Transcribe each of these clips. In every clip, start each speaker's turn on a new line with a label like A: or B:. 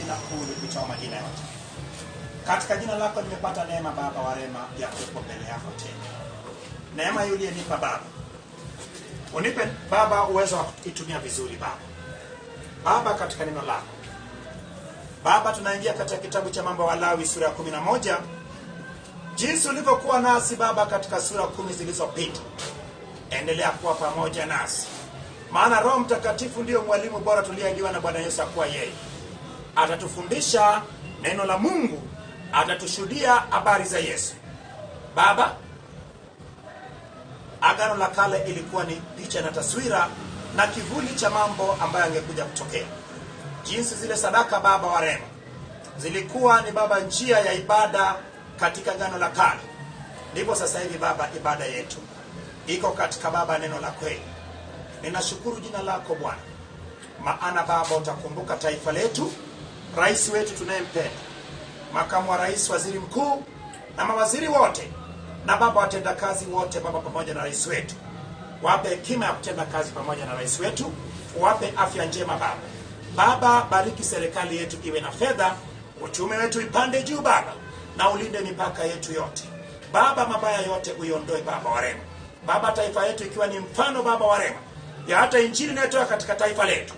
A: jina kuu lipitao majina yote. Katika jina lako nimepata neema Baba wa rehema ya kuwepo mbele yako tena. Neema yule nipa Baba. Unipe Baba uwezo wa kuitumia vizuri Baba. Baba, katika neno lako Baba, tunaingia katika kitabu cha Mambo ya Walawi sura ya 11. Jinsi ulivyokuwa nasi Baba katika sura 10 zilizopita, endelea kuwa pamoja nasi. Maana Roho Mtakatifu ndio mwalimu bora tuliyeahidiwa na Bwana Yesu kuwa yeye atatufundisha neno la Mungu, atatushuhudia habari za Yesu. Baba, Agano la Kale ilikuwa ni picha na taswira na kivuli cha mambo ambayo yangekuja kutokea. Jinsi zile sadaka Baba wa rehema zilikuwa ni Baba njia ya ibada katika Agano la Kale, ndipo sasa hivi Baba ibada yetu iko katika Baba neno la kweli. Ninashukuru jina lako Bwana, maana Baba utakumbuka taifa letu, rais wetu tunayempenda, makamu wa rais, waziri mkuu na mawaziri wote, na Baba watenda kazi wote Baba pamoja na rais wetu. Wape hekima ya kutenda kazi pamoja na rais wetu, wape afya njema Baba. Baba, bariki serikali yetu iwe na fedha, uchumi wetu ipande juu Baba, na ulinde mipaka yetu yote Baba. Mabaya yote uiondoe Baba wa rehema. Baba, taifa yetu ikiwa ni mfano Baba wa rehema ya hata injili inayotoka katika taifa letu,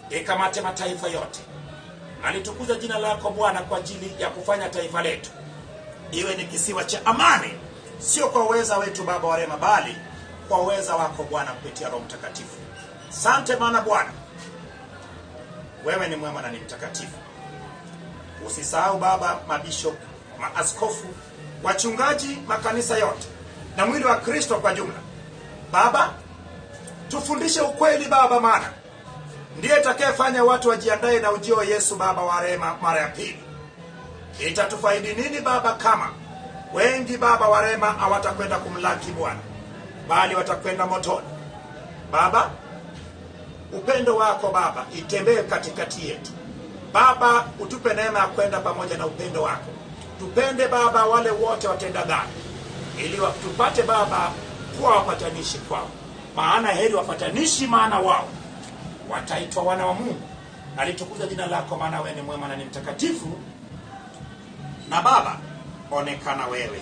A: ikamate mataifa yote. Alitukuza jina lako Bwana kwa ajili ya kufanya taifa letu iwe ni kisiwa cha amani, sio kwa uweza wetu Baba wa rehema, bali kwa uweza wako Bwana kupitia Roho Mtakatifu. Asante maana Bwana wewe ni mwema na ni mtakatifu. Usisahau Baba mabishop, maaskofu, wachungaji, makanisa yote na mwili wa Kristo kwa jumla. Baba, tufundishe ukweli Baba, maana ndiye atakayefanya watu wajiandae na ujio wa Yesu Baba wa rehema mara ya pili. Itatufaidi nini Baba kama wengi Baba wa rehema hawatakwenda kumlaki Bwana, bali watakwenda motoni? Baba, upendo wako Baba itembee katikati yetu Baba, utupe neema ya kwenda pamoja na upendo wako. Tupende Baba wale wote watenda dhambi, ili tupate Baba kuwa wapatanishi kwao. Maana heri wapatanishi, maana wao wataitwa wana wa Mungu. Alitukuza jina lako, maana wewe ni mwema na ni mtakatifu. Na Baba, onekana wewe,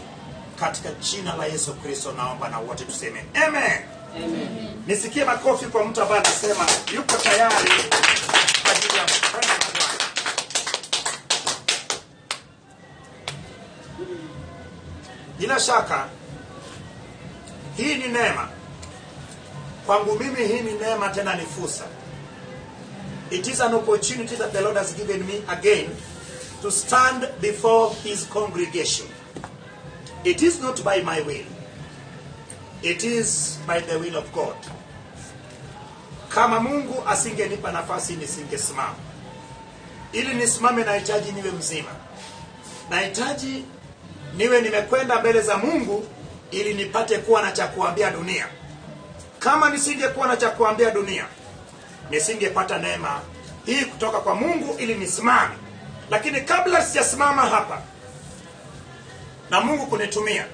A: katika jina la Yesu Kristo naomba, na wote tuseme amen. Amen. Nisikie makofi kwa mtu ambaye anasema yuko tayari kwa ajili ya kufanya Bwana. Bila shaka hii ni neema kwangu mimi, hii ni neema tena ni fursa. It is an opportunity that the Lord has given me again to stand before his congregation. It is not by my will, it is by the will of God. Kama Mungu asingenipa nafasi nisingesimama. Ili nisimame nahitaji niwe mzima, nahitaji niwe nimekwenda mbele za Mungu ili nipate kuwa na cha kuambia dunia. Kama nisingekuwa na cha kuambia dunia, nisingepata neema hii kutoka kwa Mungu ili nisimame. Lakini kabla sijasimama hapa na Mungu kunitumia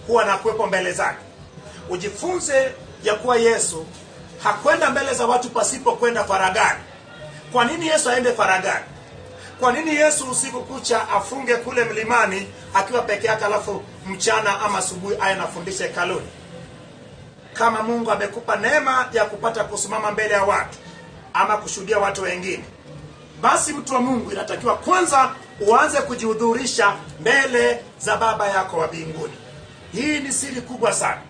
A: kuwa na kuwepo mbele zake, ujifunze ya kuwa Yesu hakwenda mbele za watu pasipo kwenda faragani. Kwa nini Yesu aende faragani? Kwa nini Yesu usiku kucha afunge kule mlimani akiwa peke yake, alafu mchana ama asubuhi aye nafundisha hekaluni? Kama Mungu amekupa neema ya kupata kusimama mbele ya watu ama kushuhudia watu wengine, basi mtu wa Mungu inatakiwa kwanza uanze kujihudhurisha mbele za Baba yako wa mbinguni. Hii ni siri kubwa sana.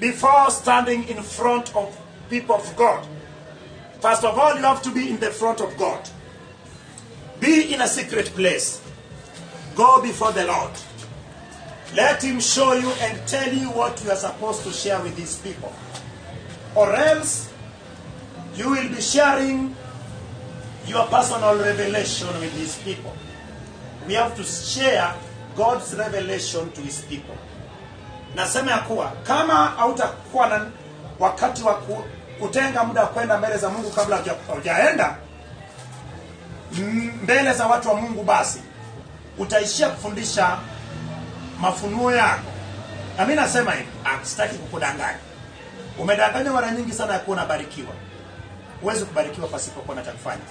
A: Before standing in front of people of God, first of all you have to be in the front of God. Be in a secret place. Go before the Lord. Let him show you and tell you what you are supposed to share with these people. Or else you will be sharing your personal revelation with his people. We have to share God's revelation to his people. Nasema ya kuwa kama hautakuwa na wakati wa kutenga muda kwenda mbele za Mungu kabla hujaenda mbele za watu wa Mungu, basi utaishia kufundisha mafunuo yako. Na mimi nasema hivi, sitaki kukudanganya. Umedanganywa mara nyingi sana ya kuwa unabarikiwa. huwezi kubarikiwa pasipokuwa na cha kufanya.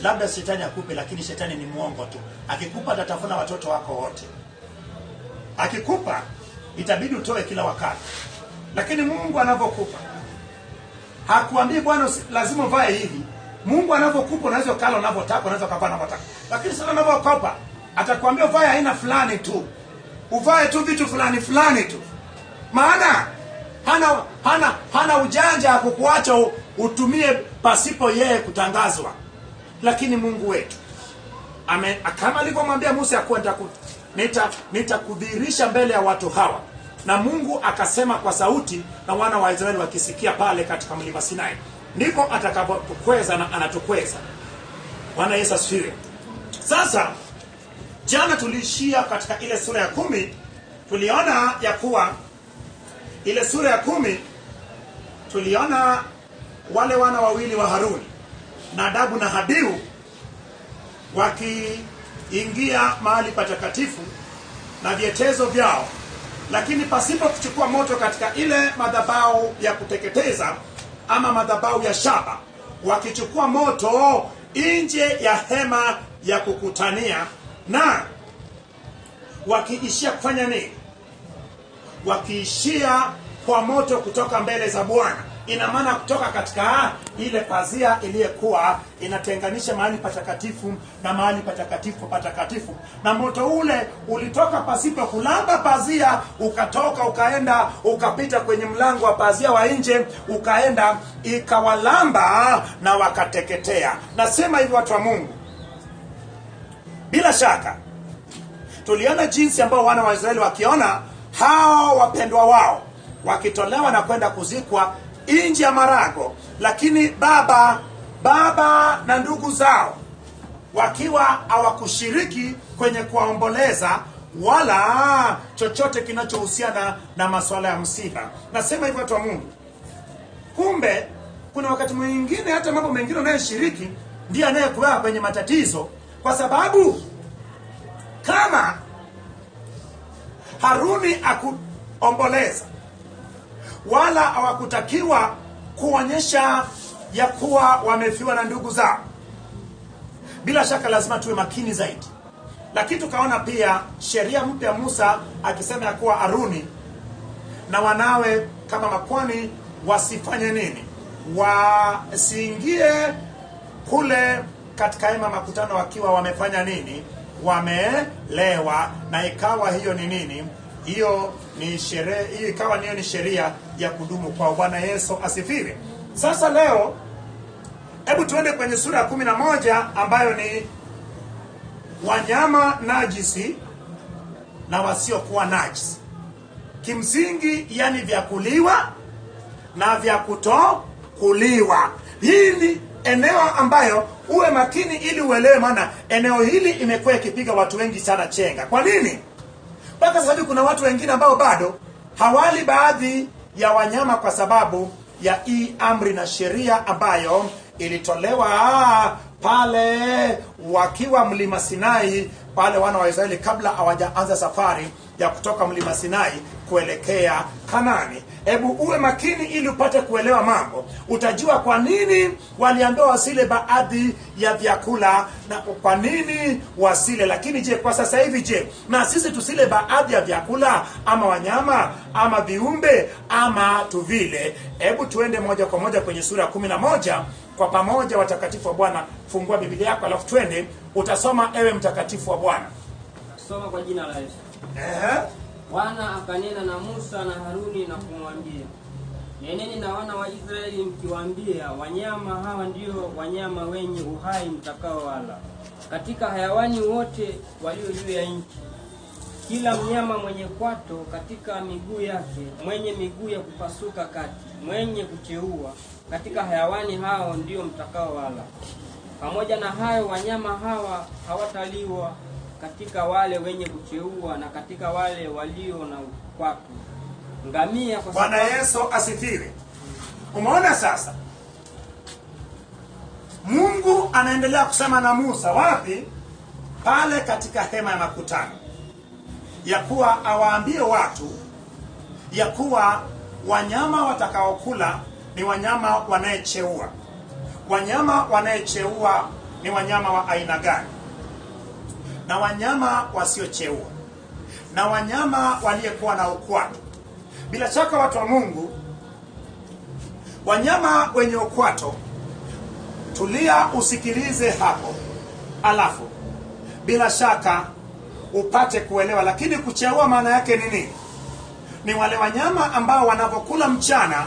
A: Labda shetani akupe, lakini shetani ni muongo tu. Akikupa atatafuna watoto wako wote. Akikupa itabidi utoe kila wakati. Lakini Mungu anavyokupa, hakuambii bwana lazima uvae hivi. Mungu anavyokupa unaweza kala unavyotaka, unaweza kuvaa unavyotaka. Lakini sana anavyokupa atakwambia uvae aina fulani tu. Uvae tu vitu fulani fulani tu. Maana hana ujanja kukuacha utumie pasipo yeye kutangazwa. Lakini Mungu wetu kama alivyomwambia Musa ya kuwa nitakudhihirisha mbele ya watu hawa. Na Mungu akasema kwa sauti, na wana wa Israeli wakisikia pale katika mlima Sinai. Ndiko atakapotukweza na anatukweza. Bwana Yesu asifiwe. Sasa jana tuliishia katika ile sura ya 10. Tuliona ya kuwa ile sura ya 10 tuliona wale wana wawili wa Haruni, Nadabu na Abihu, wakiingia mahali patakatifu na vyetezo vyao, lakini pasipo kuchukua moto katika ile madhabahu ya kuteketeza ama madhabahu ya shaba, wakichukua moto nje ya hema ya kukutania. Na wakiishia kufanya nini? Wakiishia kwa moto kutoka mbele za Bwana. Ina maana kutoka katika ile pazia iliyokuwa inatenganisha mahali patakatifu na mahali patakatifu. Na moto ule ulitoka pasipo kulamba pazia, ukatoka ukaenda ukapita kwenye mlango wa pazia wa nje, ukaenda ikawalamba na wakateketea. Nasema hivi watu wa Mungu, bila shaka tuliona jinsi ambao wana wa Israeli wakiona hao wapendwa wao wakitolewa na kwenda kuzikwa nje ya marago, lakini baba na ndugu zao wakiwa hawakushiriki kwenye kuomboleza wala chochote kinachohusiana na masuala ya msiba. Nasema hivyo watu wa Mungu, kumbe kuna wakati mwingine hata mambo mengine unayoshiriki ndiye anayekuwa kwenye matatizo, kwa sababu kama Haruni akuomboleza wala hawakutakiwa kuonyesha ya kuwa wamefiwa na ndugu zao, bila shaka lazima tuwe makini zaidi. Lakini tukaona pia sheria mpya Musa akisema ya kuwa Haruni na wanawe kama makwani wasifanye nini? Wasiingie kule katika hema makutano wakiwa wamefanya nini? Wamelewa. Na ikawa hiyo ni nini? Hiyo ni sheria, hiyo ikawa ni sheria ya kudumu kwa Bwana Yesu asifiwe. Sasa leo hebu tuende kwenye sura ya 11 ambayo ni wanyama najisi na wasiokuwa najisi. Kimsingi yani vya kuliwa na vya kutokuliwa. Hii ni eneo ambayo uwe makini ili uelewe, maana eneo hili imekuwa ikipiga watu wengi sana chenga. Kwa nini? Mpaka sasa hivi kuna watu wengine ambao bado hawali baadhi ya wanyama kwa sababu ya hii amri na sheria ambayo ilitolewa pale wakiwa mlima Sinai, pale wana wa Israeli kabla hawajaanza safari ya kutoka mlima Sinai kuelekea Kanani. Hebu uwe makini ili upate kuelewa mambo. Utajua kwa nini waliambiwa wasile baadhi ya vyakula na kwa nini wasile. Lakini je, kwa sasa hivi je, na sisi tusile baadhi ya vyakula ama wanyama ama viumbe ama tuvile? Hebu tuende moja kwa moja kwenye sura ya 11 kwa pamoja. Watakatifu wa Bwana, fungua Biblia yako alafu twende utasoma, ewe mtakatifu wa Bwana.
B: Soma kwa jina la Yesu. Bwana akanena na Musa na Haruni na kumwambia, neneni na wana wa Israeli mkiwaambia, wanyama hawa ndio wanyama wenye uhai mtakao wala katika hayawani wote walio juu ya nchi. Kila mnyama mwenye kwato katika miguu yake, mwenye miguu ya kupasuka kati, mwenye kucheua, katika hayawani hao ndio mtakao wala. Pamoja na hayo wanyama hawa hawataliwa katika wale wenye kucheua na katika wale walio na kwato. Ngamia kwa
A: sababu... Bwana Yesu asifiwe. Umeona sasa? Mungu anaendelea kusema na Musa wapi? Pale katika hema ya makutano, ya kuwa awaambie watu ya kuwa wanyama watakaokula ni wanyama wanayecheua, wanyama wanayecheua ni wanyama wa aina gani, na wanyama wasiocheua, na wanyama waliyekuwa na ukwato. Bila shaka watu wa Mungu, wanyama wenye ukwato, tulia usikilize hapo, alafu bila shaka upate kuelewa. Lakini kucheua maana yake ni nini? Ni wale wanyama ambao wanapokula mchana,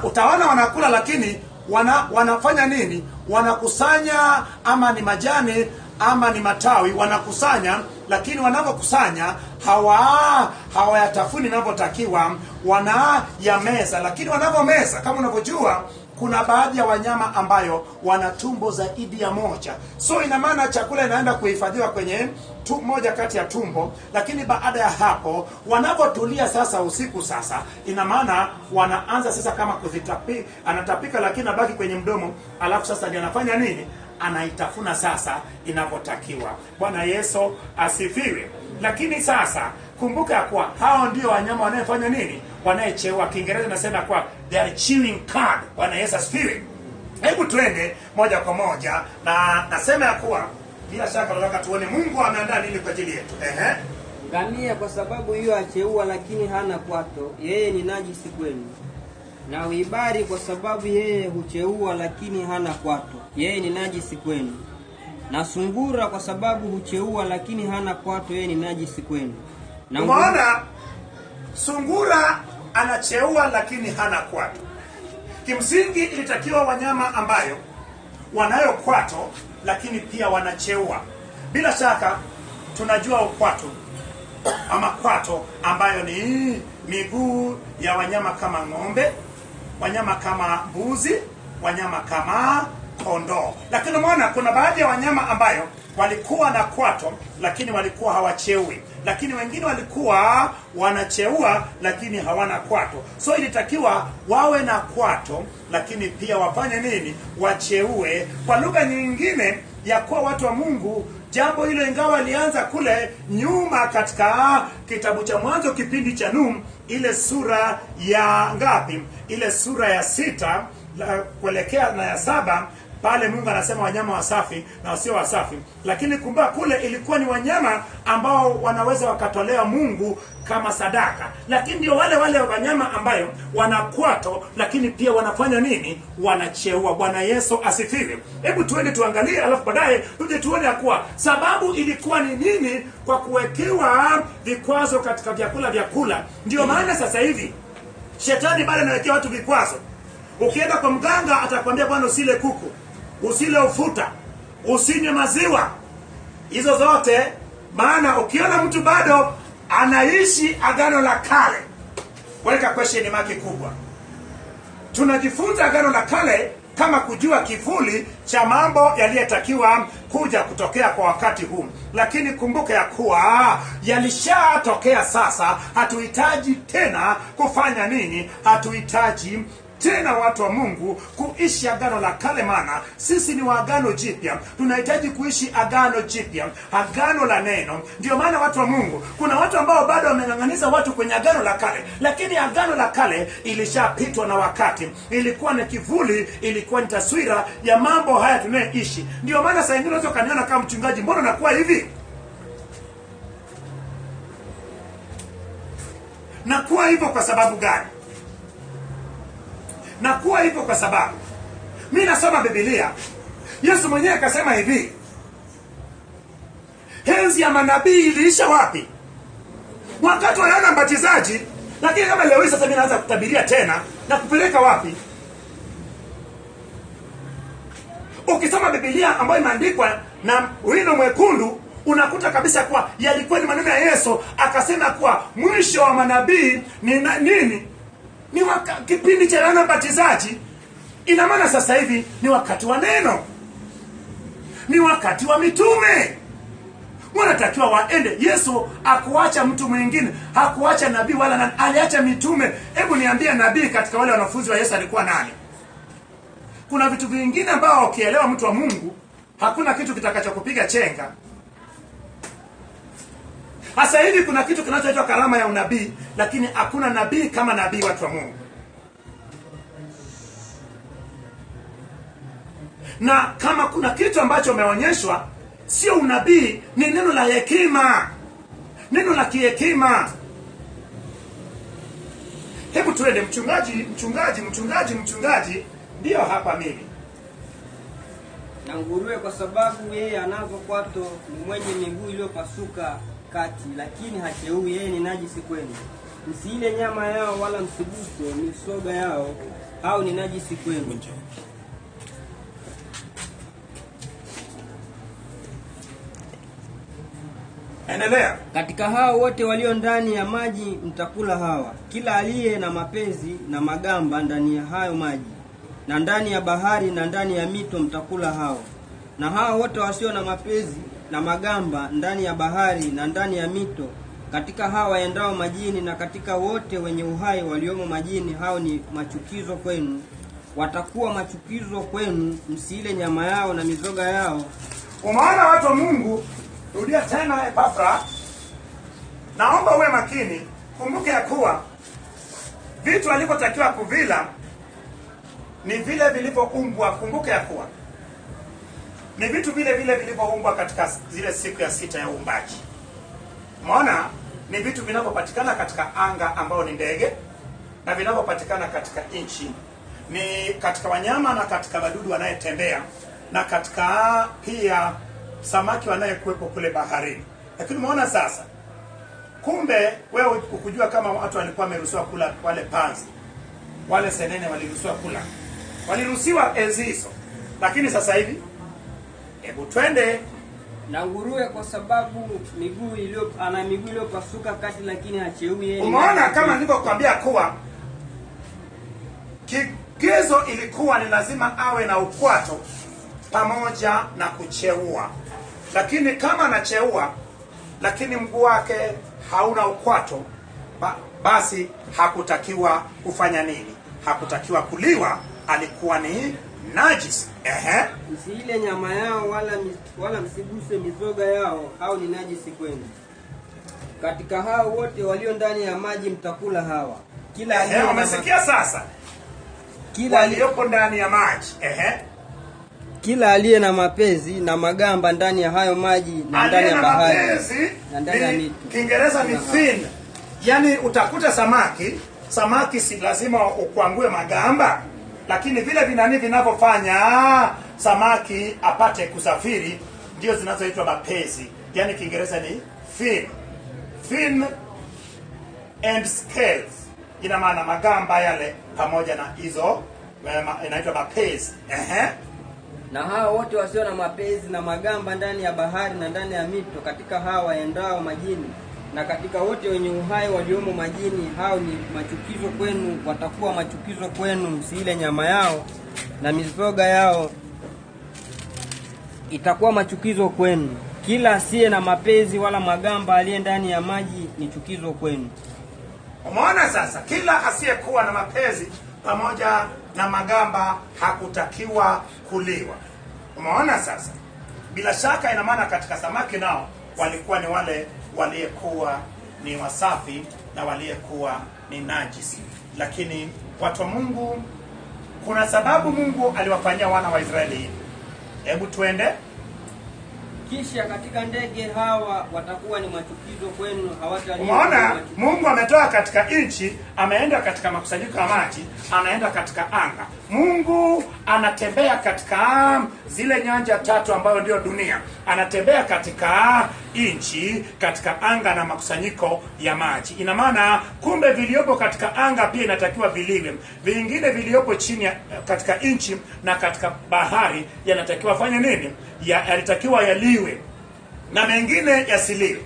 A: utaona wanakula, lakini wanafanya nini? Wanakusanya, ama ni majani ama ni matawi, wanakusanya, lakini wanapokusanya hawayatafuni inavyotakiwa, wanayameza. Lakini wanapomeza, kama unavyojua, kuna baadhi ya wanyama ambayo wana tumbo zaidi ya moja, so ina maana chakula inaenda kuhifadhiwa kwenye moja kati ya tumbo. Lakini baada ya hapo wanapotulia sasa usiku, sasa ina maana wanaanza sasa kama anatapika, lakini anabaki kwenye mdomo, alafu sasa ndiye anafanya nini? Anaitafuna sasa inavyotakiwa. Bwana Yesu asifiwe. Lakini sasa kumbuka kuwa hao ndio wanyama wanayefanya nini? Wanayecheua. Kiingereza nasema kwa they are chewing cud. Bwana Yesu asifiwe. Hebu twende moja kwa moja, na nasema ya kuwa bila shaka tunataka tuone Mungu ameandaa nini kwa ajili yetu.
B: Ngamia kwa sababu hiyo acheua, lakini hana kwato, yeye ni najisi kwenu. Na uibari kwa sababu yeye hucheua, lakini hana kwato, yeye ni najisi kwenu. Na sungura kwa sababu hucheua, lakini hana kwato, yeye ni najisi kwenu. Na
A: umeona, sungura anacheua lakini hana kwato. Kimsingi ilitakiwa wanyama ambayo wanayo kwato lakini pia wanacheua. Bila shaka tunajua ukwato ama kwato ambayo ni miguu ya wanyama kama ng'ombe, wanyama kama mbuzi, wanyama kama kondoo. Lakini umeona kuna baadhi ya wanyama ambayo walikuwa na kwato lakini walikuwa hawacheui, lakini wengine walikuwa wanacheua lakini hawana kwato. So ilitakiwa wawe na kwato lakini pia wafanye nini? Wacheue. Kwa lugha nyingine ya kuwa watu wa Mungu, jambo hilo ingawa lianza kule nyuma katika kitabu cha Mwanzo kipindi cha Nuhu, ile sura ya ngapi? Ile sura ya 6 kuelekea na ya 7, pale Mungu anasema wanyama wasafi na wasio wasafi. Lakini kumbuka kule ilikuwa ni wanyama ambao wanaweza wakatolewa Mungu kama sadaka. Lakini ndio wale wanyama ambayo wanakwato lakini pia wanafanya nini? Wanacheua. Bwana Yesu asifiwe. Hebu tuende tuangalie, alafu baadaye tuje tuone kuwa sababu ilikuwa ni nini kwa kuwekewa vikwazo katika vyakula. Ndio maana sasa hivi shetani bado anawekea watu vikwazo. Ukienda kwa mganga atakwambia bwana, usile kuku, usile ufuta, usinywe maziwa. Hizo zote maana ukiona mtu bado anaishi agano la kale, weka question mark kubwa. Tunajifunza agano la kale kama kujua kivuli cha mambo yaliyotakiwa kuja kutokea kwa wakati huu. Lakini kumbuka ya kuwa yalishatokea sasa. Hatuhitaji tena kufanya nini? Hatuhitaji tena watu wa Mungu kuishi agano la kale, maana sisi ni wa agano jipya. Tunahitaji kuishi agano jipya, agano la neno. Ndio maana watu wa Mungu, kuna watu ambao bado wameng'ang'aniza watu kwenye agano la kale, lakini agano la kale ilishapitwa na wakati. Ilikuwa ni kivuli, ilikuwa ni taswira ya mambo haya tunayoishi. Ndio maana sasa hivi unaweza kaniona kama mchungaji, mbona nakuwa hivi? Nakuwa hivyo kwa sababu gani? Nakuwa hivyo kwa sababu mimi nasoma Biblia. Yesu mwenyewe akasema hivi, enzi ya manabii iliisha wapi? Wakati wa Yohana Mbatizaji. Lakini kama leo sasa mimi naanza kutabiria tena, na kupeleka wapi? Ukisoma Biblia ambayo imeandikwa na wino mwekundu, unakuta kabisa kwa yalikuwa ni maneno ya Yesu. Akasema kwa mwisho wa manabii ni nini? Ni kipindi cha Yohana Mbatizaji. Ina maana sasa hivi ni wakati wa neno, ni wakati wa mitume. Wanatakiwa waende. Yesu hakuacha mtu mwingine, hakuacha nabii wala nani, aliacha mitume. Hebu niambie, nabii katika wale wanafunzi wa Yesu alikuwa nani? Kuna vitu vingine ambao ukielewa mtu wa Mungu, hakuna kitu kitakachokupiga chenga. Sasa hivi kuna kitu kinachoitwa karama ya unabii, lakini hakuna nabii kama nabii, watu wa Mungu. Na kama kuna kitu ambacho umeonyeshwa, sio unabii, ni neno la hekima, neno la kihekima. Hebu tuende. Mchungaji, ndio hapa mimi.
B: Na nguruwe kwa sababu yeye anazo kwato, ni mwenye miguu iliyopasuka kati, lakini hacheui, yeye ni najisi kwenu. Msiile nyama yao wala msiguse misoga yao, hao ni najisi kwenu.
A: Endelea.
B: Katika hao wote walio ndani ya maji mtakula hawa, kila aliye na mapezi na magamba ndani ya hayo maji, na ndani ya bahari na ndani ya mito mtakula hao. Na hao wote wasio na mapezi na magamba ndani ya bahari na ndani ya mito, katika hao waendao majini na katika wote wenye uhai waliomo majini, hao ni machukizo kwenu, watakuwa machukizo kwenu. Msiile nyama yao na mizoga yao.
A: Umeona watu wa Mungu? Rudia tena Epafra. Naomba uwe makini. Kumbuke ya kuwa vitu alivyotakiwa kuvila ni vile vilivyoumbwa. Kumbuke ya kuwa ni vitu vile vilivyoumbwa katika zile siku ya 6 ya uumbaji. Umeona? Ni vitu vinavyopatikana katika anga ambao ni ndege, na vinavyopatikana katika nchi ni katika wanyama na katika wadudu wanayetembea, na katika pia samaki wanayekuwepo kule baharini. Lakini umeona sasa, kumbe wewe ukujua kama watu walikuwa wameruhusiwa kula wale panzi, wale senene waliruhusiwa kula, waliruhusiwa enzi hizo. Lakini sasa hivi, hebu twende.
B: Na nguruwe kwa sababu ana miguu iliyopasuka kati, lakini hacheui, yeye.
A: Umeona kama nilivyokuambia kuwa kigezo ilikuwa ni lazima awe na ukwato pamoja na kucheua. Lakini kama anacheua lakini mguu wake hauna ukwato, basi hakutakiwa kufanya nini? Hakutakiwa kuliwa, alikuwa ni najis.
B: Msiile nyama yao wala msiguse mizoga yao, hao ni najisi kwenu. Katika hao wote walio ndani ya maji mtakula hawa, kila aliye
A: umesikia sasa? Kila aliyopo ndani ya maji.
B: Kila aliye na mapezi na magamba ndani ya hayo maji na ndani ya bahari na ndani ya mito.
A: Kiingereza ni fin. Yaani utakuta samaki si lazima ukwangue magamba, lakini vile vinani vinavyofanya samaki apate kusafiri ndio zinazoitwa mapezi. Yaani Kiingereza ni fin. Fin and scales. Ina maana magamba yale pamoja na hizo inaitwa mapezi.
B: Na hao wote wasio na mapezi na magamba ndani ya bahari na ndani ya mito, katika hao waendao majini na katika wote wenye uhai waliomo majini, hao ni machukizo kwenu, watakuwa machukizo kwenu. Msiile nyama yao na mizoga yao, itakuwa machukizo kwenu. Kila asiye na mapezi wala magamba aliye ndani ya maji ni chukizo kwenu.
A: Umeona sasa, kila asiyekuwa na mapezi pamoja na magamba hakutakiwa kuliwa. Umeona sasa? Bila shaka ina maana katika samaki nao walikuwa ni wale waliyekuwa ni wasafi na waliyekuwa ni najisi. Lakini watu wa Mungu, kuna sababu Mungu aliwafanyia wana wa Israeli hivi. Hebu tuende.
B: Kisha katika ndege hawa watakuwa ni machukizo kwenu, hawataliwa.
A: Umeona, Mungu ametoa katika nchi, ameenda katika makusanyiko ya maji, anaenda katika anga. Mungu anatembea katika zile nyanja tatu ambayo ndio dunia. Anatembea katika nchi, katika anga na makusanyiko ya maji. Ina maana kumbe viliopo katika anga pia inatakiwa viliwe. Vingine viliopo chini katika nchi na katika bahari yanatakiwa fanye nini? Yalitakiwa yaliwe na mengine yasiliwe.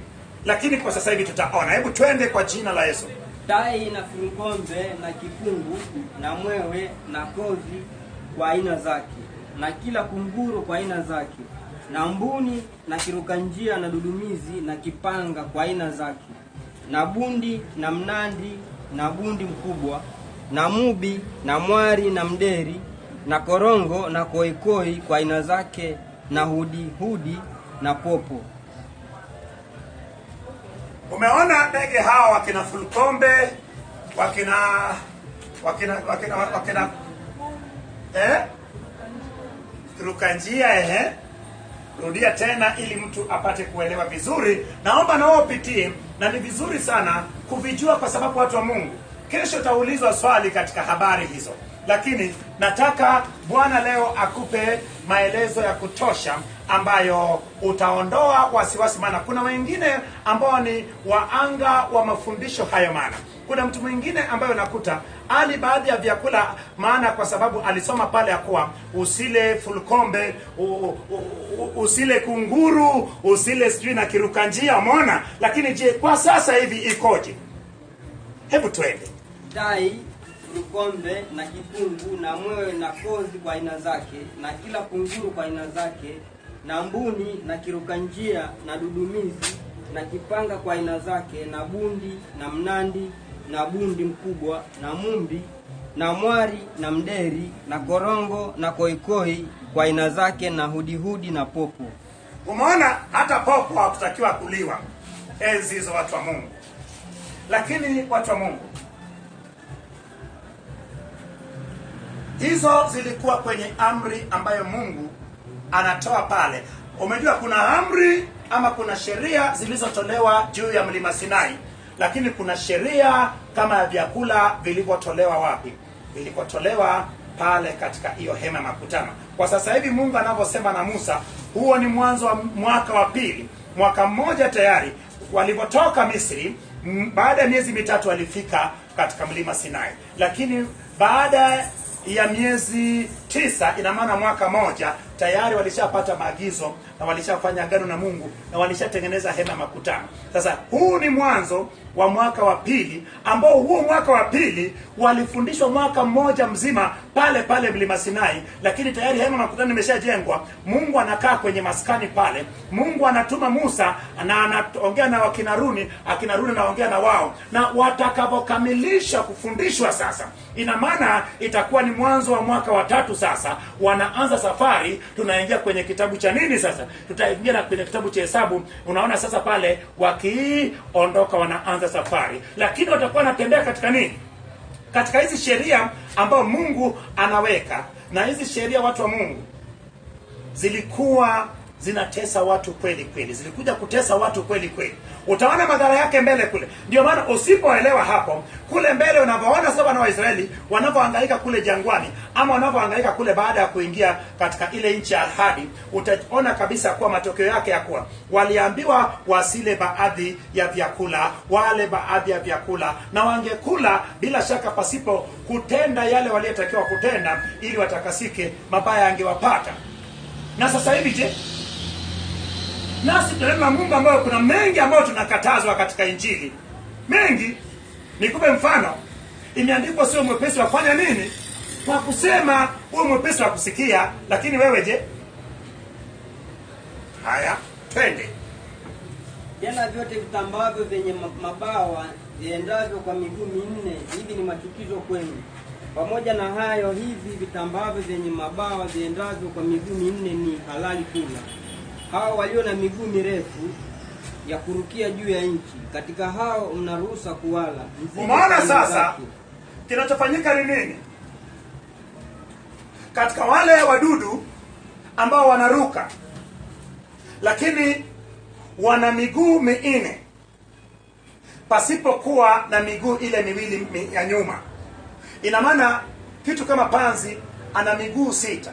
A: Lakini kwa sasa hivi tutaona. Hebu twende kwa jina la Yesu.
B: Tai na furungombe na kifungu na mwewe na kozi kwa aina zake, na kila kunguru kwa aina zake, na mbuni na kiruka njia na dudumizi na kipanga kwa aina zake, na bundi na mnandi na bundi mkubwa, na mubi na mwari na mderi, na korongo na koikoi kwa aina zake, na hudi na popo.
A: Umeona ndege hawa wakina fulukombe, wakina kiruka njia, rudia tena ili mtu apate kuelewa vizuri. Naomba nao upitie, na ni vizuri sana kuvijua, kwa sababu watu wa Mungu, kesho utaulizwa swali katika habari hizo. Lakini nataka Bwana leo akupe maelezo ya kutosha ambayo utaondoa wasiwasi, maana kuna wengine ambao ni waanga wa mafundisho hayo. Maana kuna mtu mwingine ambaye unakuta ali baadhi ya vyakula, maana kwa sababu alisoma pale ya kuwa usile fulkombe, usile kunguru, usile sijui na kiruka njia, umeona. Lakini je, kwa sasa hivi ikoje? Hebu twende.
B: Tai, fulkombe na kipungu na mwewe na kozi kwa aina zake na kila kunguru kwa aina zake na mbuni na kiruka njia na dudumizi na kipanga kwa aina zake na bundi na mnandi na bundi mkubwa na mumbi na mwari na mderi na korongo na koikoi kwa aina zake na hudihudi na popo.
A: Umeona, hata popo hakutakiwa kuliwa enzi hizo, watu wa Mungu. Lakini watu wa Mungu, hizo zilikuwa kwenye amri ambayo Mungu anatoa pale. Umejua kuna amri ama kuna sheria zilizotolewa juu ya mlima Sinai, lakini kuna sheria kama ya vyakula vilivyotolewa wapi? Vilivyotolewa pale katika hiyo hema makutano. Kwa sasa hivi Mungu anavyosema na Musa, huo ni mwanzo wa mwaka wa pili. Mwaka mmoja tayari walipotoka Misri, baada ya miezi mitatu walifika katika mlima Sinai. Lakini baada ya miezi 9, ina maana mwaka moja, tayari walishapata maagizo na walishafanya agano na Mungu na walishatengeneza hema makutano. Sasa huu ni mwanzo wa mwaka wa pili, ambao huo mwaka wa pili walifundishwa mwaka mmoja mzima pale pale mlima Sinai, lakini tayari hema makutano imeshajengwa. Mungu anakaa kwenye maskani pale. Mungu anatuma Musa na anaongea na akina Haruni anaongea na wao, na watakapokamilisha kufundishwa sasa, ina maana itakuwa ni mwanzo wa mwaka wa 3 sasa. Wanaanza safari, tunaingia kwenye kitabu cha nini sasa? Tutaingia na kwenye kitabu cha Hesabu. Unaona sasa pale wakiondoka wanaanza safari, lakini watakuwa wanatembea katika nini? Katika hizi sheria ambayo Mungu anaweka. Na hizi sheria, watu wa Mungu, zilikuwa zinatesa watu kweli kweli, zilikuja kutesa watu kweli kweli. Utaona madhara yake mbele kule. Ndio maana usipoelewa hapo kule mbele, unavyoona sasa wana wa Israeli wanavyohangaika kule jangwani, ama wanavyohangaika kule baada ya kuingia katika ile nchi ya ahadi, utaona kabisa kuwa matokeo yake ya kuwa waliambiwa wasile baadhi ya vyakula, wale baadhi ya vyakula, na wangekula bila shaka pasipo kutenda yale waliotakiwa kutenda ili watakasike, mabaya angewapata. Na sasa hivi je, nasi tunasema Mungu ambayo kuna mengi ambayo tunakatazwa katika Injili. Mengi. Nikupe mfano. Imeandikwa sio mwepesi wa kufanya nini? Kwa kusema, uwe mwepesi wa kusikia, lakini wewe je? Haya, twende.
B: Tena vyote vitambavyo vyenye mabawa viendavyo kwa miguu 4, hivi ni machukizo kwenu. Pamoja na hayo, hivi vitambavyo vyenye mabawa viendavyo kwa miguu 4 ni halali kula. Hao walio na miguu mirefu ya kurukia juu ya nchi, katika hao mnaruhusa kuwala.
A: Umeona sasa kinachofanyika ni nini? Katika wale wadudu ambao wanaruka lakini wana miguu 4 pasipokuwa na miguu ile miwili ya nyuma. Ina maana kitu kama panzi ana miguu 6,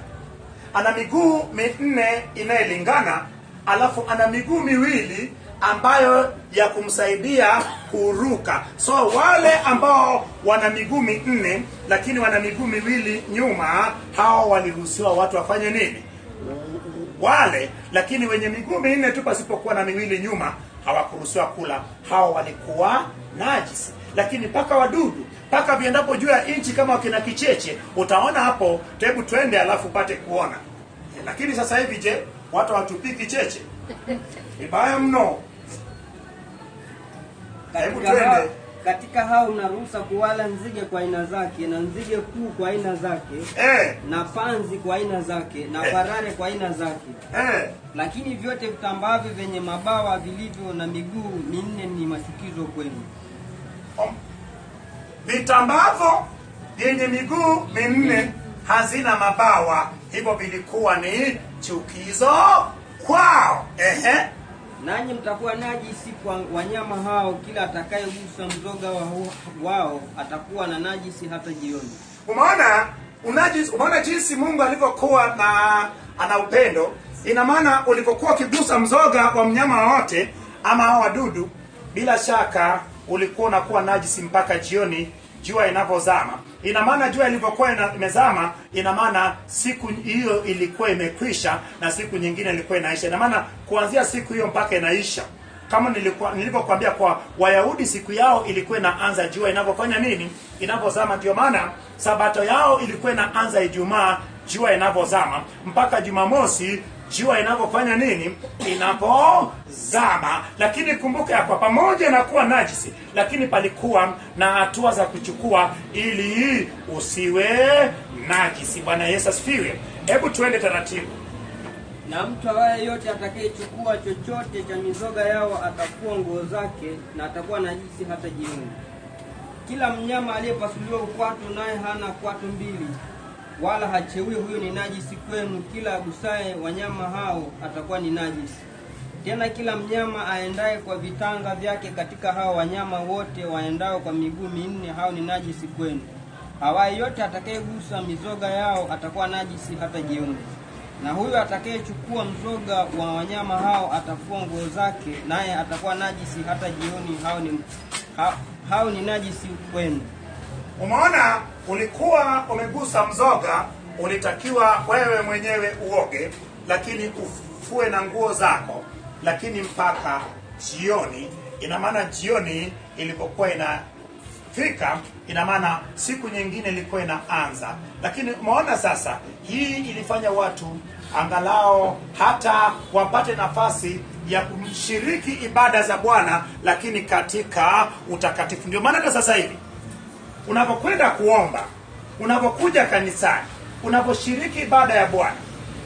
A: ana miguu 4 inayolingana, alafu ana miguu 2 ambayo ya kumsaidia kuruka. So wale ambao wana miguu 4 lakini wana miguu 2 nyuma, hao waliruhusiwa watu wafanye nini? Wale. Lakini wenye miguu 4 tu pasipokuwa na miwili nyuma hawakuruhusiwa kula. Hao walikuwa najisi. Lakini paka wadudu, paka viendapo juu ya nchi kama wakina kicheche, utaona hapo. Hebu twende alafu pate kuona. Lakini sasa hivi je, watu hawatupii kicheche? Ibaya mno. Hebu twende.
B: Katika hao mnaruhusa kuwala nzige kwa aina zake, na nzige kuu kwa aina zake, na panzi kwa aina zake, na parare kwa aina zake. Lakini vyote vitambavyo vyenye mabawa vilivyo na miguu 4 ni machukizo kwenu.
A: Vitambavyo vyenye miguu 4 hazina mabawa, hivyo vilikuwa ni chukizo kwao.
B: Nanyi mtakuwa najisi kwa wanyama hao, kila atakayegusa mzoga wao atakuwa na najisi hata jioni.
A: Umeona unajisi? Umeona jinsi Mungu alivyokuwa ana upendo? Ina maana ulipokuwa ukigusa mzoga wa mnyama wote ama hao wadudu, bila shaka ulikuwa unakuwa najisi mpaka jioni jua inapozama. Ina maana jua ilipokuwa imezama, ina maana siku hiyo ilikuwa imekwisha na siku nyingine ilikuwa inaisha. Ina maana kuanzia siku hiyo mpaka inaisha. Kama nilivyokuambia kwa Wayahudi, siku yao ilikuwa inaanza jua inapofanya nini? Inapozama. Ndio maana sabato yao ilikuwa inaanza Ijumaa jua inapozama mpaka Jumamosi jua inapofanya nini? Inapozama. Lakini kumbuka ya kwa pamoja na kuwa najisi, lakini palikuwa na hatua za kuchukua ili usiwe najisi. Bwana Yesu asifiwe. Hebu tuende taratibu.
B: Na mtu awaye yote atakayechukua chochote cha mizoga yao atafua nguo zake na atakuwa najisi hata jioni. Kila mnyama aliyepasuliwa ukwato naye hana kwato mbili wala hachewi, huyo ni najisi kwenu. Kila agusaye wanyama hao atakuwa ni najisi. Tena kila mnyama aendaye kwa vitanga vyake katika hao wanyama wote waendao kwa miguu minne, hao ni najisi kwenu. Awaye yote atakayegusa mizoga yao atakuwa najisi hata jioni. Na huyo atakayechukua mzoga wa wanyama hao atafua nguo zake, naye atakuwa najisi hata jioni. Hao ni najisi kwenu.
A: Umeona, ulikuwa umegusa mzoga, ulitakiwa wewe mwenyewe uoge, lakini ufue na nguo zako, lakini mpaka jioni. Ina maana jioni ilipokuwa inafika, ina maana siku nyingine ilikuwa inaanza. Lakini umeona sasa, hii ilifanya watu angalao hata wapate nafasi ya kushiriki ibada za Bwana, lakini katika utakatifu. Ndio maana hata sasa hivi unapokwenda kuomba, unapokuja kanisani, unaposhiriki ibada ya Bwana,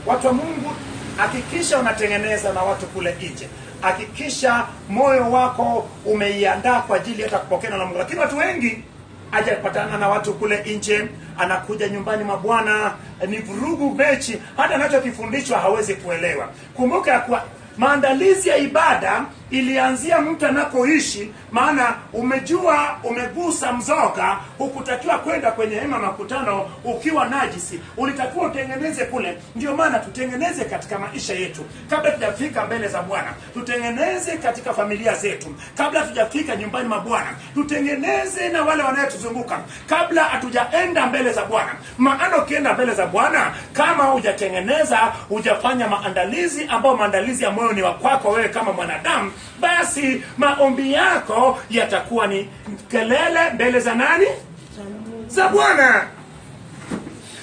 A: watu wa Mungu, hakikisha unatengeneza na watu kule nje. Hakikisha moyo wako umeiandaa kwa ajili hata kupokea na Mungu. Lakini watu wengi hajapatana na watu kule nje, anakuja nyumbani mwa Bwana, ni vurugu mechi, hata anachokifundishwa hawezi kuelewa. Kumbuka kwa maandalizi ya ibada ilianzia mtu anakoishi. Maana umejua umegusa mzoga, hukutakiwa kwenda kwenye hema makutano ukiwa najisi, ulitakiwa utengeneze kule. Ndio maana tutengeneze katika maisha yetu kabla tujafika mbele za Bwana. Tutengeneze katika familia zetu kabla tujafika nyumbani mwa Bwana. Tutengeneze na wale wanayotuzunguka kabla hatujaenda mbele za Bwana. Maana ukienda mbele za Bwana kama hujatengeneza, hujafanya maandalizi, ambao maandalizi ya moyo ni wa kwako wewe kama mwanadamu, basi maombi yako yatakuwa ni kelele mbele za nani? Za Bwana.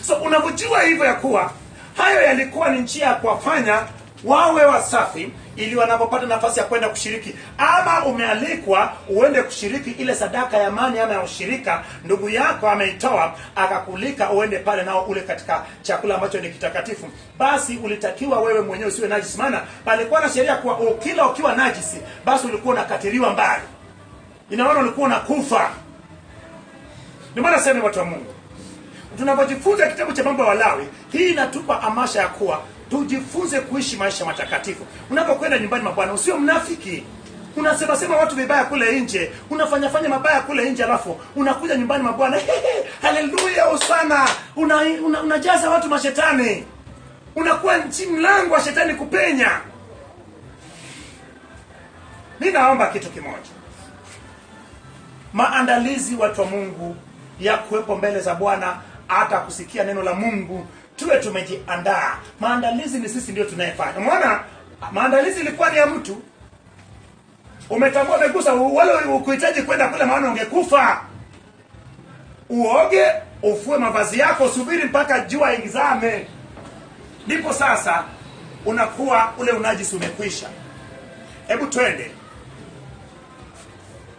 A: So unavujua hivyo ya kuwa hayo yalikuwa ni njia ya kuwafanya wawe wasafi, ili wanapopata nafasi ya kwenda kushiriki, ama umealikwa uende kushiriki ile sadaka ya amani ama ya ushirika, ndugu yako ameitoa akakulika, uende pale nao ule katika chakula ambacho ni kitakatifu, basi ulitakiwa wewe mwenyewe usiwe najisi. Maana palikuwa na sheria kwa ukila ukiwa najisi, basi ulikuwa unakatiliwa mbali, inaona ulikuwa unakufa. Ndio maana sema watu wa Mungu, tunapojifunza kitabu cha Mambo ya Walawi, hii inatupa amasha ya kuwa tujifunze kuishi maisha matakatifu. Unapokwenda nyumbani mwa Bwana usiwe mnafiki. Unasema watu vibaya kule nje, unafanya mabaya kule nje, alafu unakuja nyumbani mwa Bwana, haleluya usana, unajaza watu mashetani. Unakuwa mlango wa shetani kupenya. Ninaomba kitu kimoja. Maandalizi watu wa Mungu ya kuwepo mbele za Bwana, hata kusikia neno la Mungu, tuwe tumejiandaa. Maandalizi ni sisi ndio tunayefanya. Umeona, maandalizi ilikuwa ni ya mtu. Umetambua umegusa, wale ukuhitaji kwenda kule maana ungekufa. Uoge, ufue mavazi yako, usubiri mpaka jua ingizame, ndipo sasa unakuwa ule unajisi umekwisha. Hebu twende.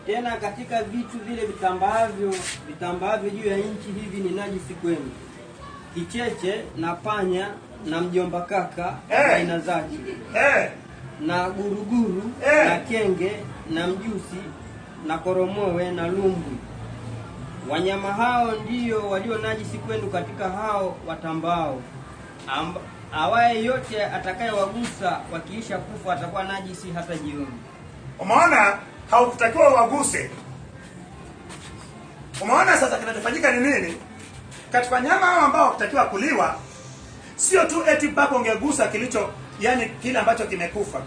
B: Tena katika vitu vile vitambaavyo juu ya nchi, hivi ni najisi kwenu: kicheche na panya na mjomba kaka na aina zake, na guruguru na kenge na mjusi na koromowe na lumbwi. Wanyama hao ndio walio najisi kwenu katika hao watambao. awaye yote atakayewagusa wakiisha kufa atakuwa najisi hata jioni.
A: Umeona haukutakiwa waguse. Umeona sasa kinachofanyika ni nini? Katika nyama hao ambao hakutakiwa kuliwa, sio tu eti mpaka ungegusa kilicho, yani kile ambacho kimekufa.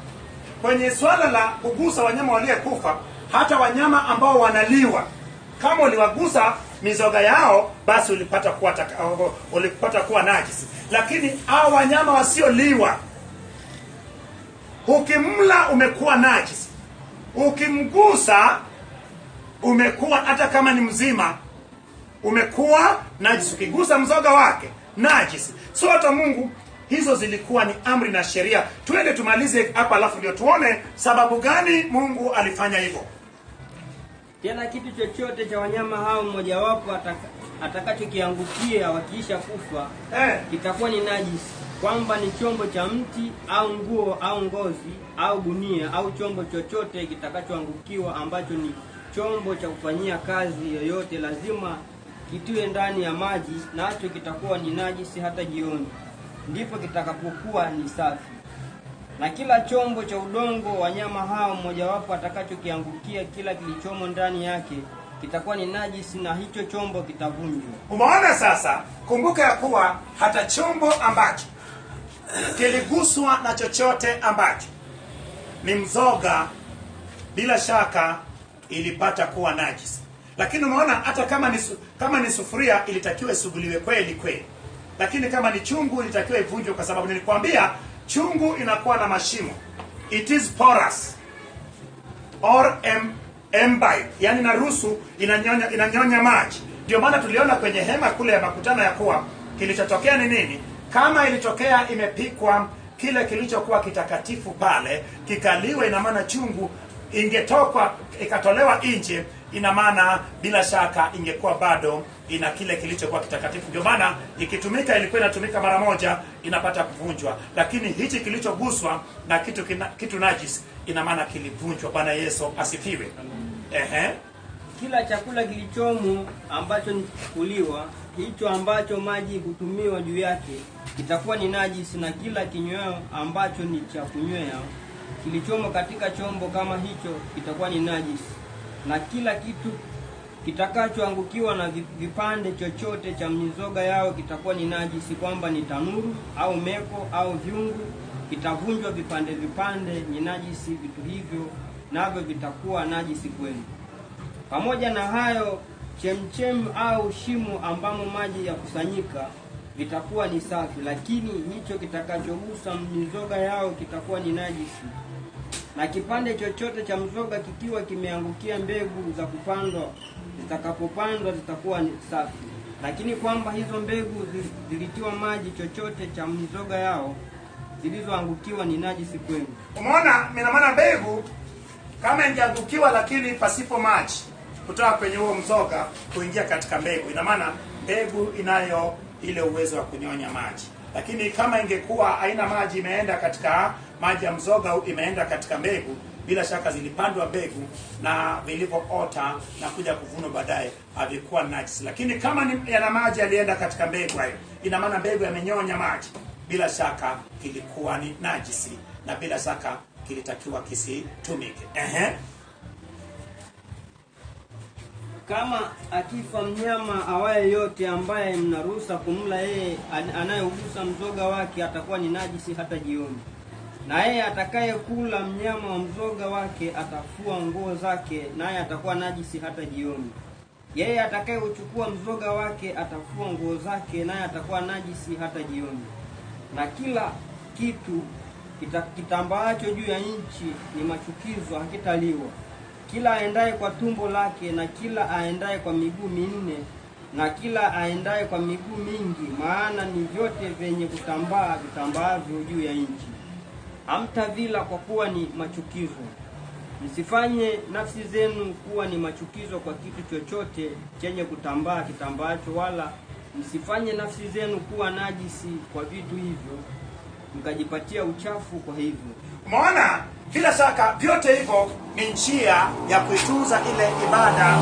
A: Kwenye swala la kugusa wanyama waliokufa, hata wanyama ambao wanaliwa, kama uliwagusa mizoga yao, basi ulipata kuwa najisi. Lakini hao wanyama wasioliwa, ukimla umekuwa najisi. Ukimgusa umekuwa, hata kama ni mzima, umekuwa najisi. Ukigusa mzoga wake, najisi. So hata Mungu, hizo zilikuwa ni amri na sheria. Tuende tumalize hapa, alafu ndio tuone sababu gani Mungu alifanya hivyo.
B: Tena kitu chochote cha wanyama hao mmojawapo atakachokiangukia wakiisha kufa kitakuwa ni najisi, kwamba ni chombo cha mti au nguo au ngozi au gunia au chombo chochote kitakachoangukiwa ambacho ni chombo cha kufanyia kazi yoyote, lazima kitiwe ndani ya maji, nacho kitakuwa ni najisi hata jioni, ndipo kitakapokuwa ni safi. Na kila chombo cha udongo wanyama hao mmojawapo atakachokiangukia, kila kilichomo ndani yake kitakuwa ni najisi, na hicho chombo kitavunjwa.
A: Umeona sasa? Kumbuka ya kuwa hata chombo ambacho kiliguswa na chochote ambacho ni mzoga, bila shaka ilipata kuwa najisi. Lakini umeona, hata kama ni sufuria ilitakiwa isuguliwe kweli kweli, lakini kama ni chungu ilitakiwa ivunjwe, kwa sababu nilikwambia chungu inakuwa na mashimo. It is porous or imbibe, yani naruhusu inanyonya maji. Ndio maana tuliona kwenye hema kule ya makutano ya kuwa kilichotokea ni nini? Kama ilitokea imepikwa kile kilichokuwa kitakatifu pale kikaliwe, ina maana chungu ingetoka ikatolewa nje, ina maana bila shaka ingekuwa bado ina kile kilichokuwa kitakatifu. Ndio maana ikitumika ilikuwa inatumika mara moja, inapata kuvunjwa. Lakini hichi kilichoguswa na kitu najis, ina maana kilivunjwa. Bwana Yesu asifiwe.
B: Kila chakula kilichomo ambacho ni kuliwa, hicho ambacho maji hutumiwa juu yake, kitakuwa ni najisi, na kila kinyweo ambacho ni cha kunywea kilichomo katika chombo kama hicho kitakuwa ni najisi. Na kila kitu kitakachoangukiwa na vipande chochote cha mizoga yao kitakuwa ni najisi, kwamba ni tanuru au meko au vyungu, kitavunjwa vipande vipande, ni najisi vitu hivyo, navyo vitakuwa najisi kwenu. Pamoja na hayo, chemchem au shimo ambamo maji ya kusanyika vitakuwa ni safi, lakini hicho kitakachogusa mizoga yao kitakuwa ni najisi. Na kipande chochote cha mzoga kikiwa kimeangukia mbegu za kupandwa, zitakapopandwa zitakuwa ni safi, lakini kwamba hizo mbegu zilitiwa maji, chochote cha mizoga yao zilizoangukiwa ni najisi kwenu.
A: Umeona, ina maana mbegu kama ingeangukiwa lakini pasipo maji kutoka kwenye huo mzoga kuingia katika mbegu, ina maana mbegu inayo ile uwezo wa kunyonya maji. Lakini kama ingekuwa haina maji, imeenda katika maji ya mzoga, imeenda katika mbegu, bila shaka zilipandwa mbegu na vilivyoota na kuja kuvunwa baadaye havikuwa najisi. Lakini kama ni yana maji alienda katika mbegu hayo, ina maana mbegu yamenyonya maji, bila shaka kilikuwa ni najisi, na bila shaka kilitakiwa kisitumike.
B: Kama akifa mnyama awaye yote ambaye mnaruhusa kumla, yeye anayeugusa mzoga wake atakuwa ni najisi hata jioni. Na yeye atakaye kula mnyama wa mzoga wake atafua nguo zake, naye atakuwa najisi hata jioni. Yeye atakaye uchukua mzoga wake atafua nguo zake, naye atakuwa najisi hata jioni. Na kila kitu kitambaacho juu ya nchi ni machukizo, hakitaliwa. Kila aendaye kwa tumbo lake, na kila aendaye kwa miguu minne, na kila aendaye kwa miguu mingi, maana ni vyote vyenye kutambaa vitambaavyo juu ya nchi, hamtavila kwa kuwa ni machukizo. Msifanye nafsi zenu kuwa ni machukizo kwa kitu chochote chenye kutambaa kitambaacho, wala msifanye nafsi zenu kuwa najisi kwa vitu hivyo, mkajipatia uchafu kwa hivyo.
A: Umeona, bila shaka vyote hivyo ni njia ya kuitunza ile ibada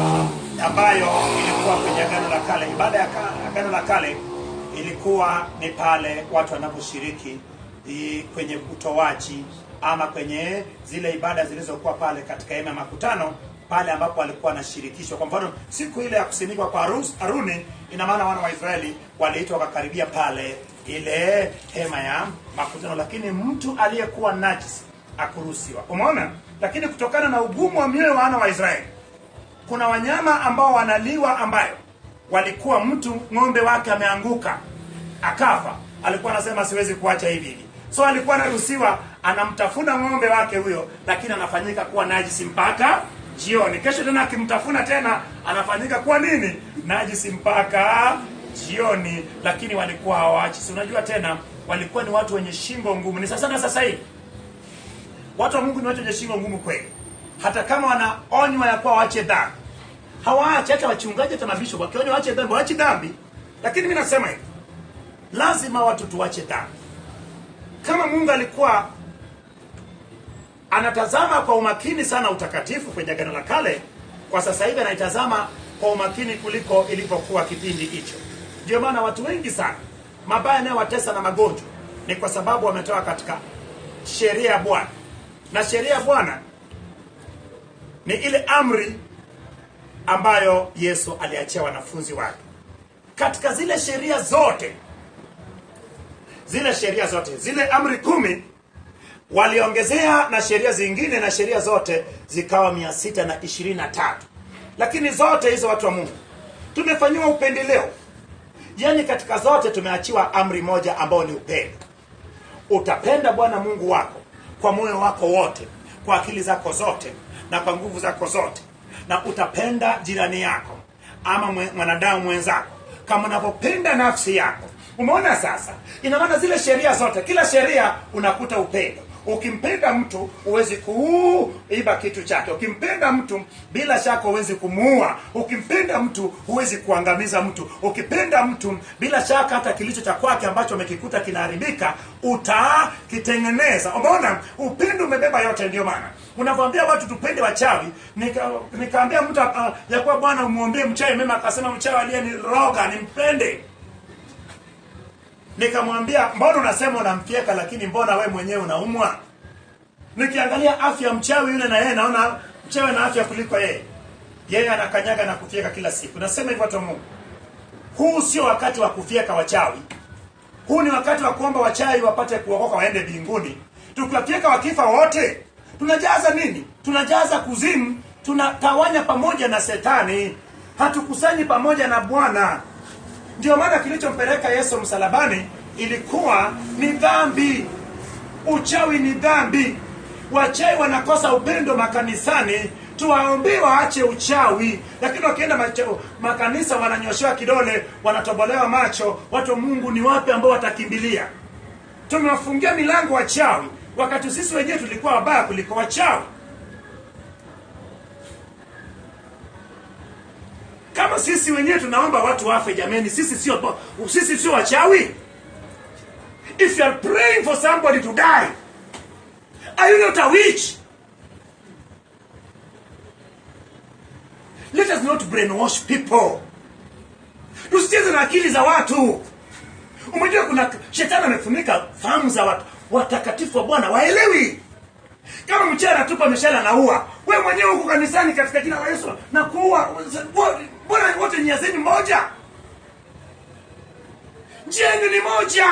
A: ambayo ilikuwa kwenye Agano la Kale. Ibada ya Agano la Kale ilikuwa ni pale watu wanaposhiriki kwenye utoaji ama kwenye zile ibada zilizokuwa pale katika hema ya makutano, pale ambapo walikuwa wanashirikishwa. Kwa mfano siku ile ya kusimikwa kwa Haruni, ina maana wana wa Israeli waliitwa wakakaribia pale ile hema ya makutano, lakini mtu aliyekuwa najisi akuruhusiwa. Umeona? Lakini kutokana na ugumu wa mioyo wa wana wa Israeli, kuna wanyama ambao wanaliwa, ambayo walikuwa mtu ng'ombe wake ameanguka akafa, alikuwa anasema siwezi kuacha hivi hivi. So alikuwa anaruhusiwa, anamtafuna ng'ombe wake huyo, lakini anafanyika kuwa najisi mpaka jioni. Kesho tena akimtafuna tena anafanyika kuwa nini? Najisi mpaka jioni. Lakini walikuwa hawaachi. Si unajua tena walikuwa ni watu wenye shingo ngumu. Ni sasa na sasa hivi watu wa Mungu ni watu wenye shingo ngumu kweli. Hata kama wanaonywa ya kuwa waache dhambi, hawaachi. Hata wachungaji, hata mabisho wakionywa waache dhambi, waache dhambi. Lakini mimi nasema hivi, lazima watu tuache dhambi. Kama Mungu alikuwa anatazama kwa umakini sana utakatifu kwenye Agano la Kale, kwa sasa hivi anaitazama kwa umakini kuliko ilipokuwa kipindi hicho. Ndio maana watu wengi sana mabaya nayo watesa na magonjwa ni kwa sababu wametoka katika sheria ya Bwana. Na sheria ya Bwana ni ile amri ambayo Yesu aliachia wanafunzi wake. Katika zile sheria zote, zile amri 10 waliongezea na sheria zingine, na sheria zote zikawa 623. Lakini zote hizo, watu wa Mungu, tumefanyiwa upendeleo. Yaani katika zote tumeachiwa amri moja ambayo ni upendo. Utapenda Bwana Mungu wako kwa moyo wako wote, kwa akili zako zote, na kwa nguvu zako zote. Na utapenda jirani yako ama mwanadamu mwenzako kama unavyopenda nafsi yako. Umeona sasa? Ina maana zile sheria zote, kila sheria unakuta upendo. Ukimpenda mtu huwezi kuiba kitu chake. Ukimpenda mtu bila shaka huwezi kumuua. Ukimpenda mtu huwezi kuangamiza mtu. Ukipenda mtu bila shaka hata kilicho cha kwake ambacho umekikuta kinaharibika utakitengeneza. Umeona? Upendo umebeba yote. Ndio maana unavyoambia watu tupende wachawi, nikaambia mtu ya kuwa Bwana umuombee mchawi mema, akasema mchawi aliyeniroga nimpende. Nikamwambia, mbona unasema unamfieka lakini mbona we mwenyewe unaumwa? Nikiangalia afya mchawi yule, na yeye naona mchawi na afya kuliko yeye. Yeye anakanyaga na kufieka kila siku. Nasema hivyo watu Mungu, huu sio wakati wa kufieka wachawi. Huu ni wakati wa kuomba wachawi wapate kuokoka waende mbinguni. Tukiwafieka wakifa wote, tunajaza nini? Tunajaza kuzimu. Tunatawanya pamoja na Shetani. Hatukusanyi pamoja na Bwana. Ndio maana kilichompeleka Yesu msalabani ilikuwa ni dhambi. Uchawi ni dhambi. Wachawi wanakosa upendo makanisani, tuwaombee waache uchawi. Lakini wakienda makanisa wananyoshewa kidole, wanatobolewa macho. Watu wa Mungu ni wapi ambao watakimbilia? Tumewafungia milango wachawi, wakati sisi wenyewe tulikuwa wabaya kuliko wachawi. Kama sisi wenyewe tunaomba watu wafe, jameni, sisi sio wachawi? If you are praying for somebody to die, are you not a witch? Let us not brainwash people. Tusicheze na akili za watu. Umejua kuna shetani amefunika fahamu za watu. Watakatifu wa Bwana waelewi. Kama mchawi anatupa mishale na ua, wewe mwenyewe uko kanisani katika jina la Yesu na kuua, mbona wote nia zenu moja? Njia yenu ni moja.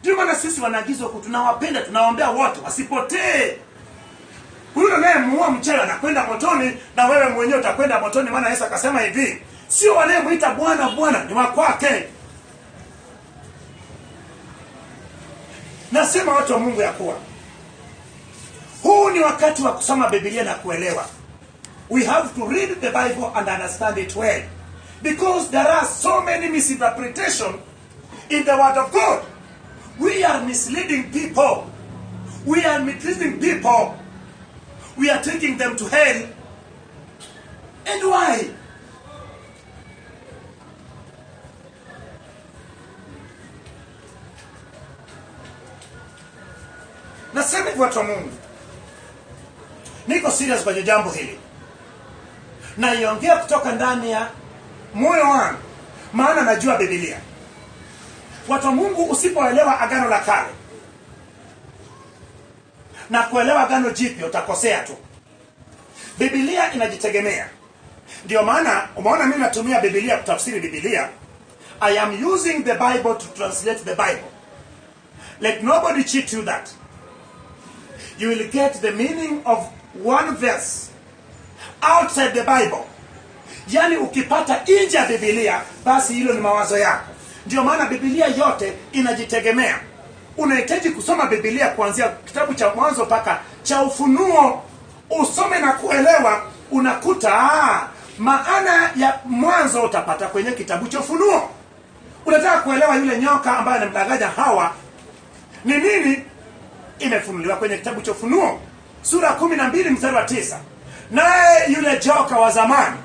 A: Ndio maana sisi wanaagizwa tunawapenda, tunawaombea wote wasipotee. Huyo naye muua mchawi anakwenda motoni, na wewe mwenyewe utakwenda motoni. Maana Yesu akasema hivi, sio wanayemuita Bwana Bwana ni wa kwake. Nasema watu wa Mungu ya kuwa huu ni wakati wa kusoma Biblia na kuelewa. We have to read the Bible and understand it well, because there are so many misinterpretations in the word of God. We are misleading people. We are misleading people. We are taking them to hell. And why? Nasema hivyo watu wa Mungu, niko serious kwenye jambo hili, na iongea kutoka ndani ya moyo wangu, maana najua Biblia. Watu wa Mungu, usipoelewa Agano la Kale na kuelewa Agano Jipya utakosea tu. Biblia inajitegemea. Ndio maana umeona mimi natumia Biblia kutafsiri Biblia. I am using the Bible to translate the Bible. Let nobody cheat you that. You will get the meaning of one verse outside the Bible. Yani ukipata nje ya Biblia, basi hilo ni mawazo yako. Ndio maana Biblia yote inajitegemea. Unahitaji kusoma Biblia kuanzia kitabu cha Mwanzo mpaka cha Ufunuo, usome na kuelewa. Unakuta maana ya Mwanzo utapata kwenye kitabu cha Ufunuo. Unataka kuelewa yule nyoka ambaye anamdanganya Hawa ni nini, imefunuliwa kwenye kitabu cha Ufunuo sura 12 mstari wa 9. Naye yule joka wa zamani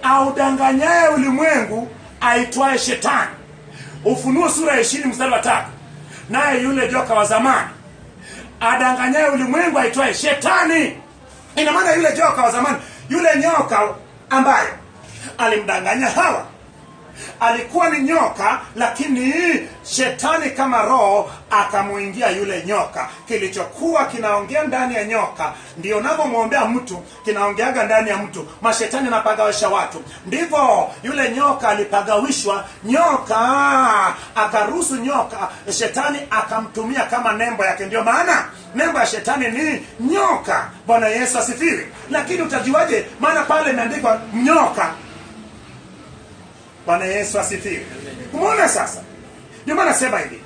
A: audanganyaye ulimwengu aitwaye Shetani. Ufunuo sura 20 mstari wa 3. Naye yule joka wa zamani adanganyaye ulimwengu aitwaye Shetani. Ina maana yule joka wa zamani, yule nyoka ambaye alimdanganya Hawa, alikuwa ni nyoka, lakini Shetani kama roho akamuingia yule nyoka. Kilichokuwa kinaongea ndani ya nyoka ndio unapomwombea mtu kinaongeaga ndani ya mtu. Mashetani anapagawisha watu. Ndivyo yule nyoka alipagawishwa. Nyoka akaruhusu nyoka, Shetani akamtumia kama nembo yake. Ndio maana nembo ya Shetani ni nyoka. Bwana Yesu asifiwe. Lakini utajuaje? Maana pale imeandikwa nyoka. Bwana Yesu asifiwe. Umeona sasa? Ndio maana sema hivi,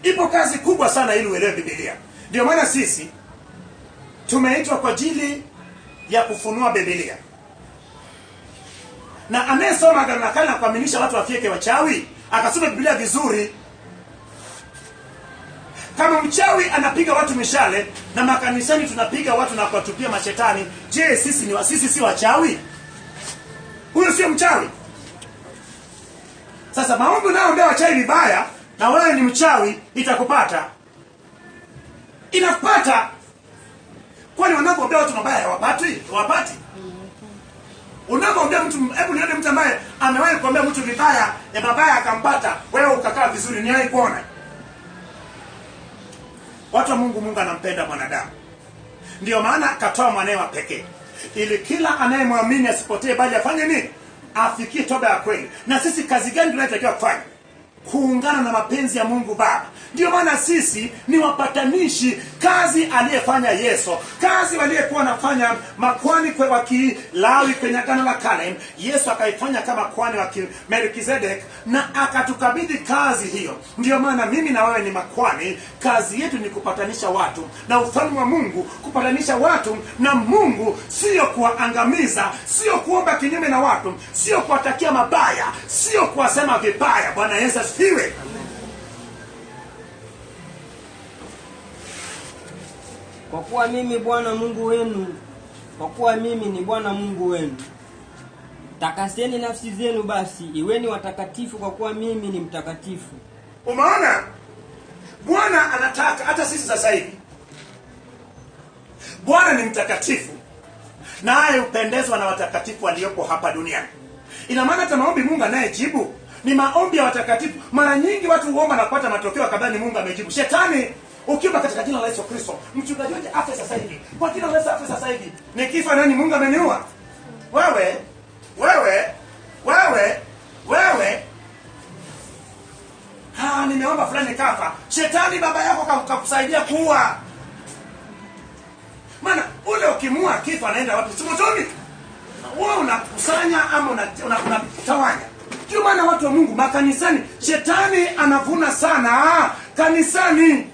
A: ipo kazi kubwa sana ili uelewe Biblia. Ndio maana sisi tumeitwa kwa ajili ya kufunua Biblia. Na anayesoma Agano la Kale na kuaminisha watu wafieke wachawi, akasoma Biblia vizuri. Kama mchawi anapiga watu mishale na makanisani tunapiga watu na kuwatupia mashetani, je, sisi si wachawi? Huyo sio mchawi. Sasa maombi unaoombea wachawi vibaya na wewe ni mchawi, itakupata. Inakupata. Kwani wanapoombea watu mabaya hawapati? Unapoombea mtu, hebu nione mtu ambaye amewahi kuombea mtu vibaya ya mabaya akampata, wewe ukakaa vizuri, ni hai kuona. Watu wa Mungu anampenda mwanadamu. Ndio maana akatoa mwanae wa pekee ili kila anayemwamini asipotee bali afanye nini? Afikie toba ya kweli. Na sisi kazi gani tunatakiwa kufanya? Kuungana na mapenzi ya Mungu Baba. Ndio maana sisi ni wapatanishi, kazi aliyefanya Yesu, kazi waliyekuwa nafanya makwani kwa Kilawi kwenye Agano la Kale, Yesu akaifanya kama kwani wa Melkizedek na akatukabidhi kazi hiyo. Ndio maana mimi na wewe ni makwani, kazi yetu ni kupatanisha watu na ufalme wa Mungu, kupatanisha watu na Mungu, sio kuangamiza, sio kuomba kinyume na watu, sio kuwatakia mabaya, sio kuwasema vibaya. Bwana Yesu asifiwe.
B: Kwa kuwa mimi ni Bwana Mungu wenu, takaseni nafsi zenu basi, iweni watakatifu kwa kuwa mimi ni mtakatifu.
A: Umeona? Bwana anataka hata sisi sasa hivi. Bwana ni mtakatifu, naye hupendezwa na watakatifu waliopo hapa duniani. Ina maana hata maombi Mungu anayejibu ni maombi ya watakatifu. Mara nyingi watu huomba na kupata matokeo kadhani Mungu amejibu. Shetani, ukiomba katika jina la Yesu Kristo, mchungaji wote afe sasa hivi, kwa jina la Yesu afe sasa hivi, nikifa nani Mungu ameniua? Wewe nimeomba fulani kafa. Shetani baba yako kakusaidia kuua. Maana ule ukimua kifa anaenda wapi? Simotoni. Wewe unakusanya ama unatawanya. Ndio maana watu wa Mungu makanisani, shetani anavuna sana kanisani.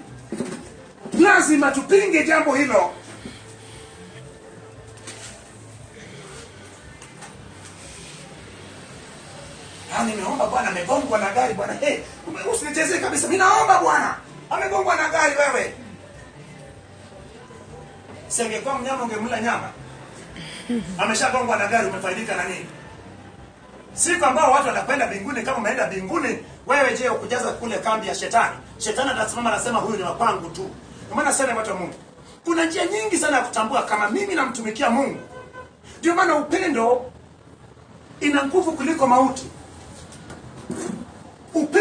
A: Lazima tupinge jambo hilo. Nimeomba Bwana amegongwa na gari Bwana. Usinichezee kabisa. Mimi naomba Bwana. Amegongwa na gari wewe. Singekuwa mnyama ungemla nyama. Ameshagongwa na gari, umefaidika na nini? Siku ambao watu wanakwenda mbinguni, kama umeenda mbinguni, wewe je, ukujaza kule kambi ya shetani? Shetani atasimama anasema huyu ni wapangu tu. Kwa maana sasa watu wa Mungu, kuna njia nyingi sana ya kutambua kama mimi namtumikia Mungu. Ndio maana upendo ina nguvu kuliko mauti.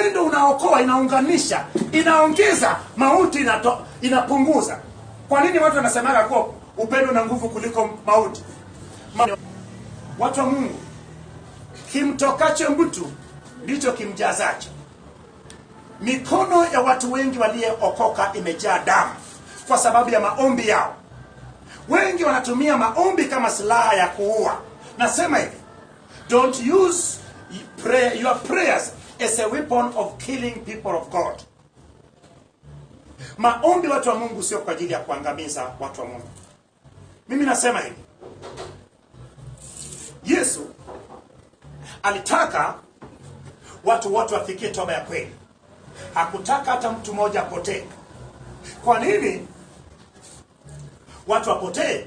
A: Upendo unaokoa, inaunganisha, inaongeza, mauti inapunguza. Kwa nini watu wanasemaga kwa upendo una nguvu kuliko mauti? Watu wa Mungu, kimtokacho mtu ndicho kimjazacho. Mikono ya watu wengi waliokoka imejaa damu kwa sababu ya maombi yao. Wengi wanatumia maombi kama silaha ya kuua. Nasema hivi, don't use your prayers as a weapon of killing people of God. Maombi, watu wa Mungu, sio kwa ajili ya kuangamiza watu wa Mungu. Mimi nasema hivi, Yesu alitaka watu wote wafikie toba ya kweli. Hakutaka hata mtu mmoja apotee. Kwa nini watu wapotee?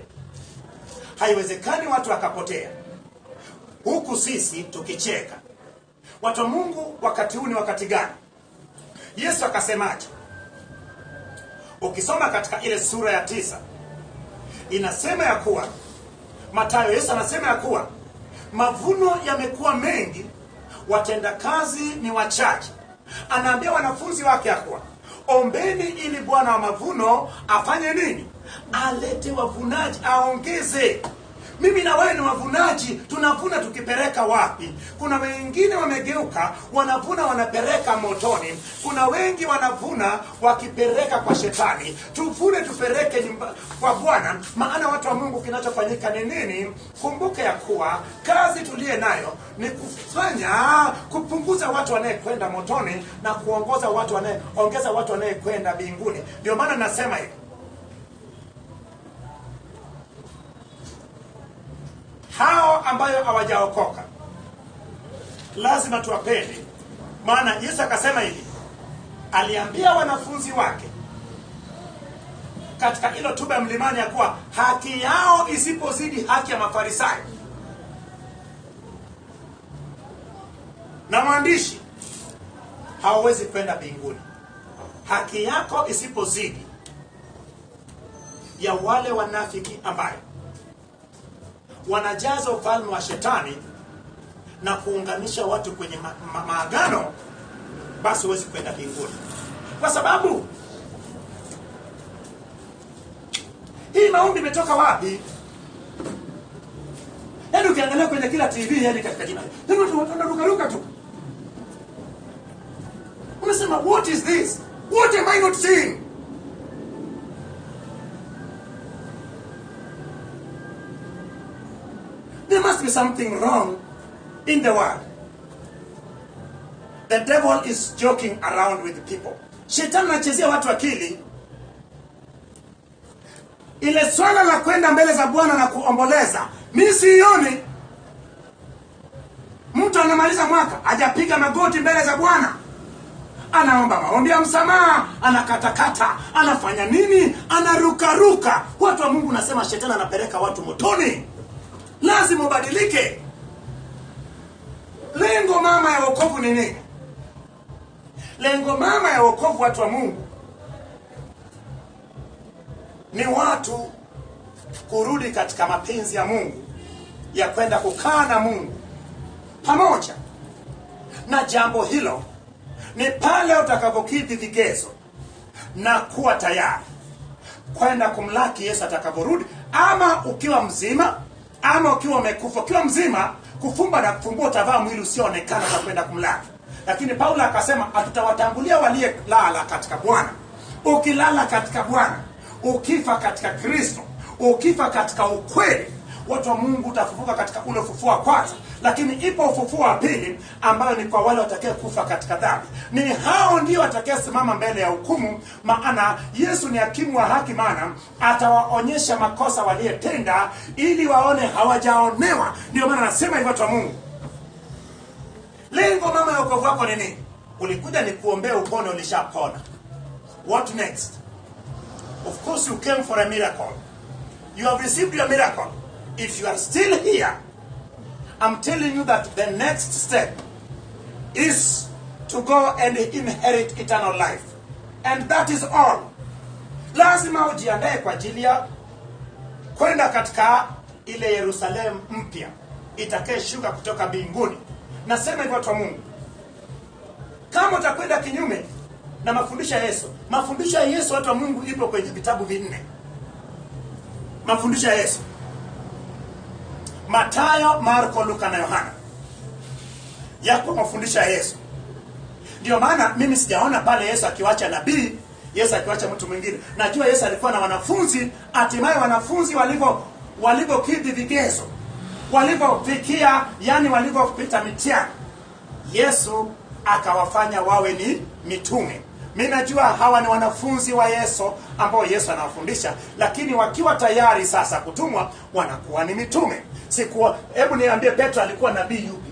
A: Haiwezekani watu wakapotea huku sisi tukicheka. Watu wa Mungu, wakati huu ni wakati gani? Yesu akasemaje? Ukisoma katika ile sura ya 9 inasema ya kuwa Mathayo, Yesu anasema ya kuwa mavuno yamekuwa mengi, watendakazi ni wachache. Anaambia wanafunzi wake ya kuwa ombeni ili Bwana wa mavuno afanye nini? Alete wavunaji, aongeze. Mimi na wewe ni wavunaji, tunavuna tukipeleka wapi? Kuna wengine wamegeuka, wanavuna wanapeleka motoni. Kuna wengi wanavuna wakipeleka kwa shetani. Tuvune tupeleke nyumba kwa Bwana. Maana watu wa Mungu, kinachofanyika ni nini? Kumbuka ya kuwa kazi tuliye nayo ni kupunguza watu wanayekwenda motoni na kuongeza watu wanayekwenda mbinguni. Ndio maana nasema hivi, hao ambayo hawajaokoka lazima tuwapende. Maana Yesu akasema hivi, aliambia wanafunzi wake katika hilo tuba mlimani ya kuwa haki yao isipozidi haki ya Mafarisayo na waandishi, hawawezi kwenda mbinguni. Haki yako isipozidi ya wale wanafiki ambayo wanajaza ufalme wa shetani na kuunganisha watu kwenye maagano, basi huwezi kwenda mbinguni. Kwa sababu hii maombi imetoka wapi? Yaani ukiangalia kwenye kila TV, yaani katika jina, watu wanarukaruka tu. Unasema, what is this? What am I not seeing? There must be something wrong in the world. The devil is joking around with people. Shetani anachezea watu akili. Ile swala la kwenda mbele za Bwana na kuomboleza, mimi sioni. Mtu anamaliza mwaka hajapiga magoti mbele za Bwana, anaomba maombi ya msamaha, anakatakata, anafanya nini? Anarukaruka. Watu wa Mungu, nasema shetani anapeleka watu motoni. Lazima ubadilike. Lengo mama ya wokovu ni nini? Lengo mama ya wokovu, watu wa Mungu, ni watu kurudi katika mapenzi ya Mungu, ya kwenda kukaa na Mungu pamoja. Na jambo hilo ni pale utakapokidhi vigezo na kuwa tayari kwenda kumlaki Yesu atakaporudi, ama ukiwa mzima ama ukiwa umekufa. Ukiwa mzima, kufumba na kufumbua, utavaa mwili usioonekana na kwenda kumlaki. Lakini Paulo akasema, hatutawatangulia waliyelala katika Bwana. Ukilala katika Bwana, ukifa katika Kristo, ukifa katika ukweli, watu wa Mungu, utafufuka katika ule ufufuo wa kwanza. Lakini ipo ufufuo wa pili ambayo ni kwa wale watakaye kufa katika dhambi. Ni hao ndio watakaye simama mbele ya hukumu. Maana Yesu ni hakimu wa haki, maana atawaonyesha makosa waliyetenda ili waone hawajaonewa. Ndio maana nasema hivyo, watu wa Mungu. Lengo mama ya wokovu wako ni nini? Ulikuja ni kuombea upone, ulishapona. What next? Of course you came for a miracle. You have received your miracle. If you are still here, I'm telling you that the next step is to go and inherit eternal life. And that is all. Lazima ujiandae kwa ajili ya kwenda katika ile Yerusalemu mpya itakayeshuka kutoka mbinguni. Nasema hivyo, watu wa Mungu, Kama utakwenda kinyume na mafundisho ya Yesu, mafundisho ya Yesu watu wa Mungu ipo kwenye vitabu vinne. Mafundisho ya Yesu: Mathayo, Marko, Luka na Yohana. Yako mafundisho ya Yesu. Ndio maana mimi sijaona pale Yesu akiwacha nabii, Yesu akiwacha mtu mwingine. Najua Yesu alikuwa na wanafunzi, hatimaye wanafunzi walivyokidhi vigezo, walivyofikia, yani walivyopita mitihani, Yesu akawafanya wawe ni mitume. Mimi najua hawa ni wanafunzi wa Yesu ambao Yesu anawafundisha, lakini wakiwa tayari sasa kutumwa wanakuwa ni mitume. Hebu niambie, Petro alikuwa nabii yupi?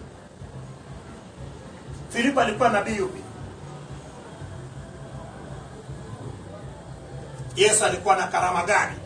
A: Filipo alikuwa nabii yupi? Yesu alikuwa na karama gani?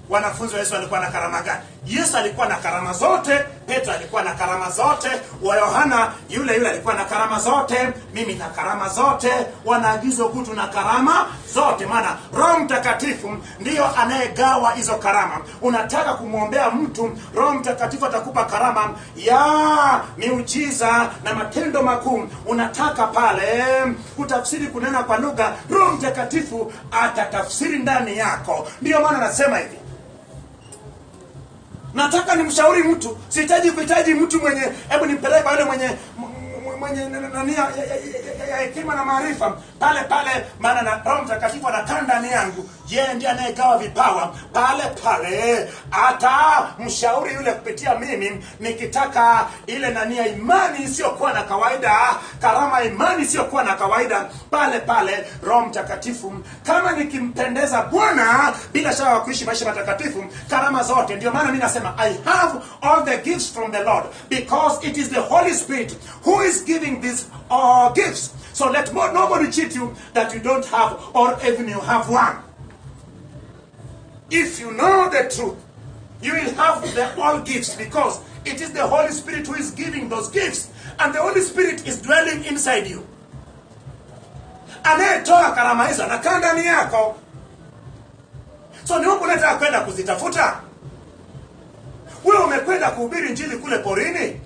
A: Wanafunzi wa Yesu walikuwa na karama gani? Yesu alikuwa na karama zote, Petro alikuwa na karama zote, wa Yohana yule alikuwa na karama zote, mimi na karama zote, wanaagizwa kutu na karama zote. Maana Roho Mtakatifu ndiyo anayegawa hizo karama. Unataka kumwombea mtu, Roho Mtakatifu atakupa karama ya miujiza na matendo makuu. Unataka pale kutafsiri, kunena kwa lugha, Roho Mtakatifu atatafsiri ndani yako. Ndiyo maana nasema hivi, nataka nimshauri mtu, sihitaji mtu mwenye, hebu nipeleke yule mwenye nania ya hekima na maarifa pale, maana na Roho Mtakatifu anakaa ndani yangu. Yeye ndiye anayegawa vipawa pale. Hata mshauri yule kupitia mimi, nikitaka ile nania imani isiyokuwa na kawaida, karama imani isiyokuwa na kawaida, pale Roho Mtakatifu, kama nikimpendeza Bwana, bila shaka wa kuishi maisha matakatifu, karama zote. Ndio maana mimi nasema I have all the gifts from the Lord, because it is the Holy Spirit who is giving these gifts. So let nobody cheat you that you don't have, or even you have one. If you know the truth, you will have all gifts, because it is the Holy Spirit who is giving those gifts, and the Holy Spirit is dwelling inside you. Anayetoa karama hizo anakaa ndani yako. So ni wewe unataka kwenda kuzitafuta? Wewe umekwenda kuhubiri injili kule porini?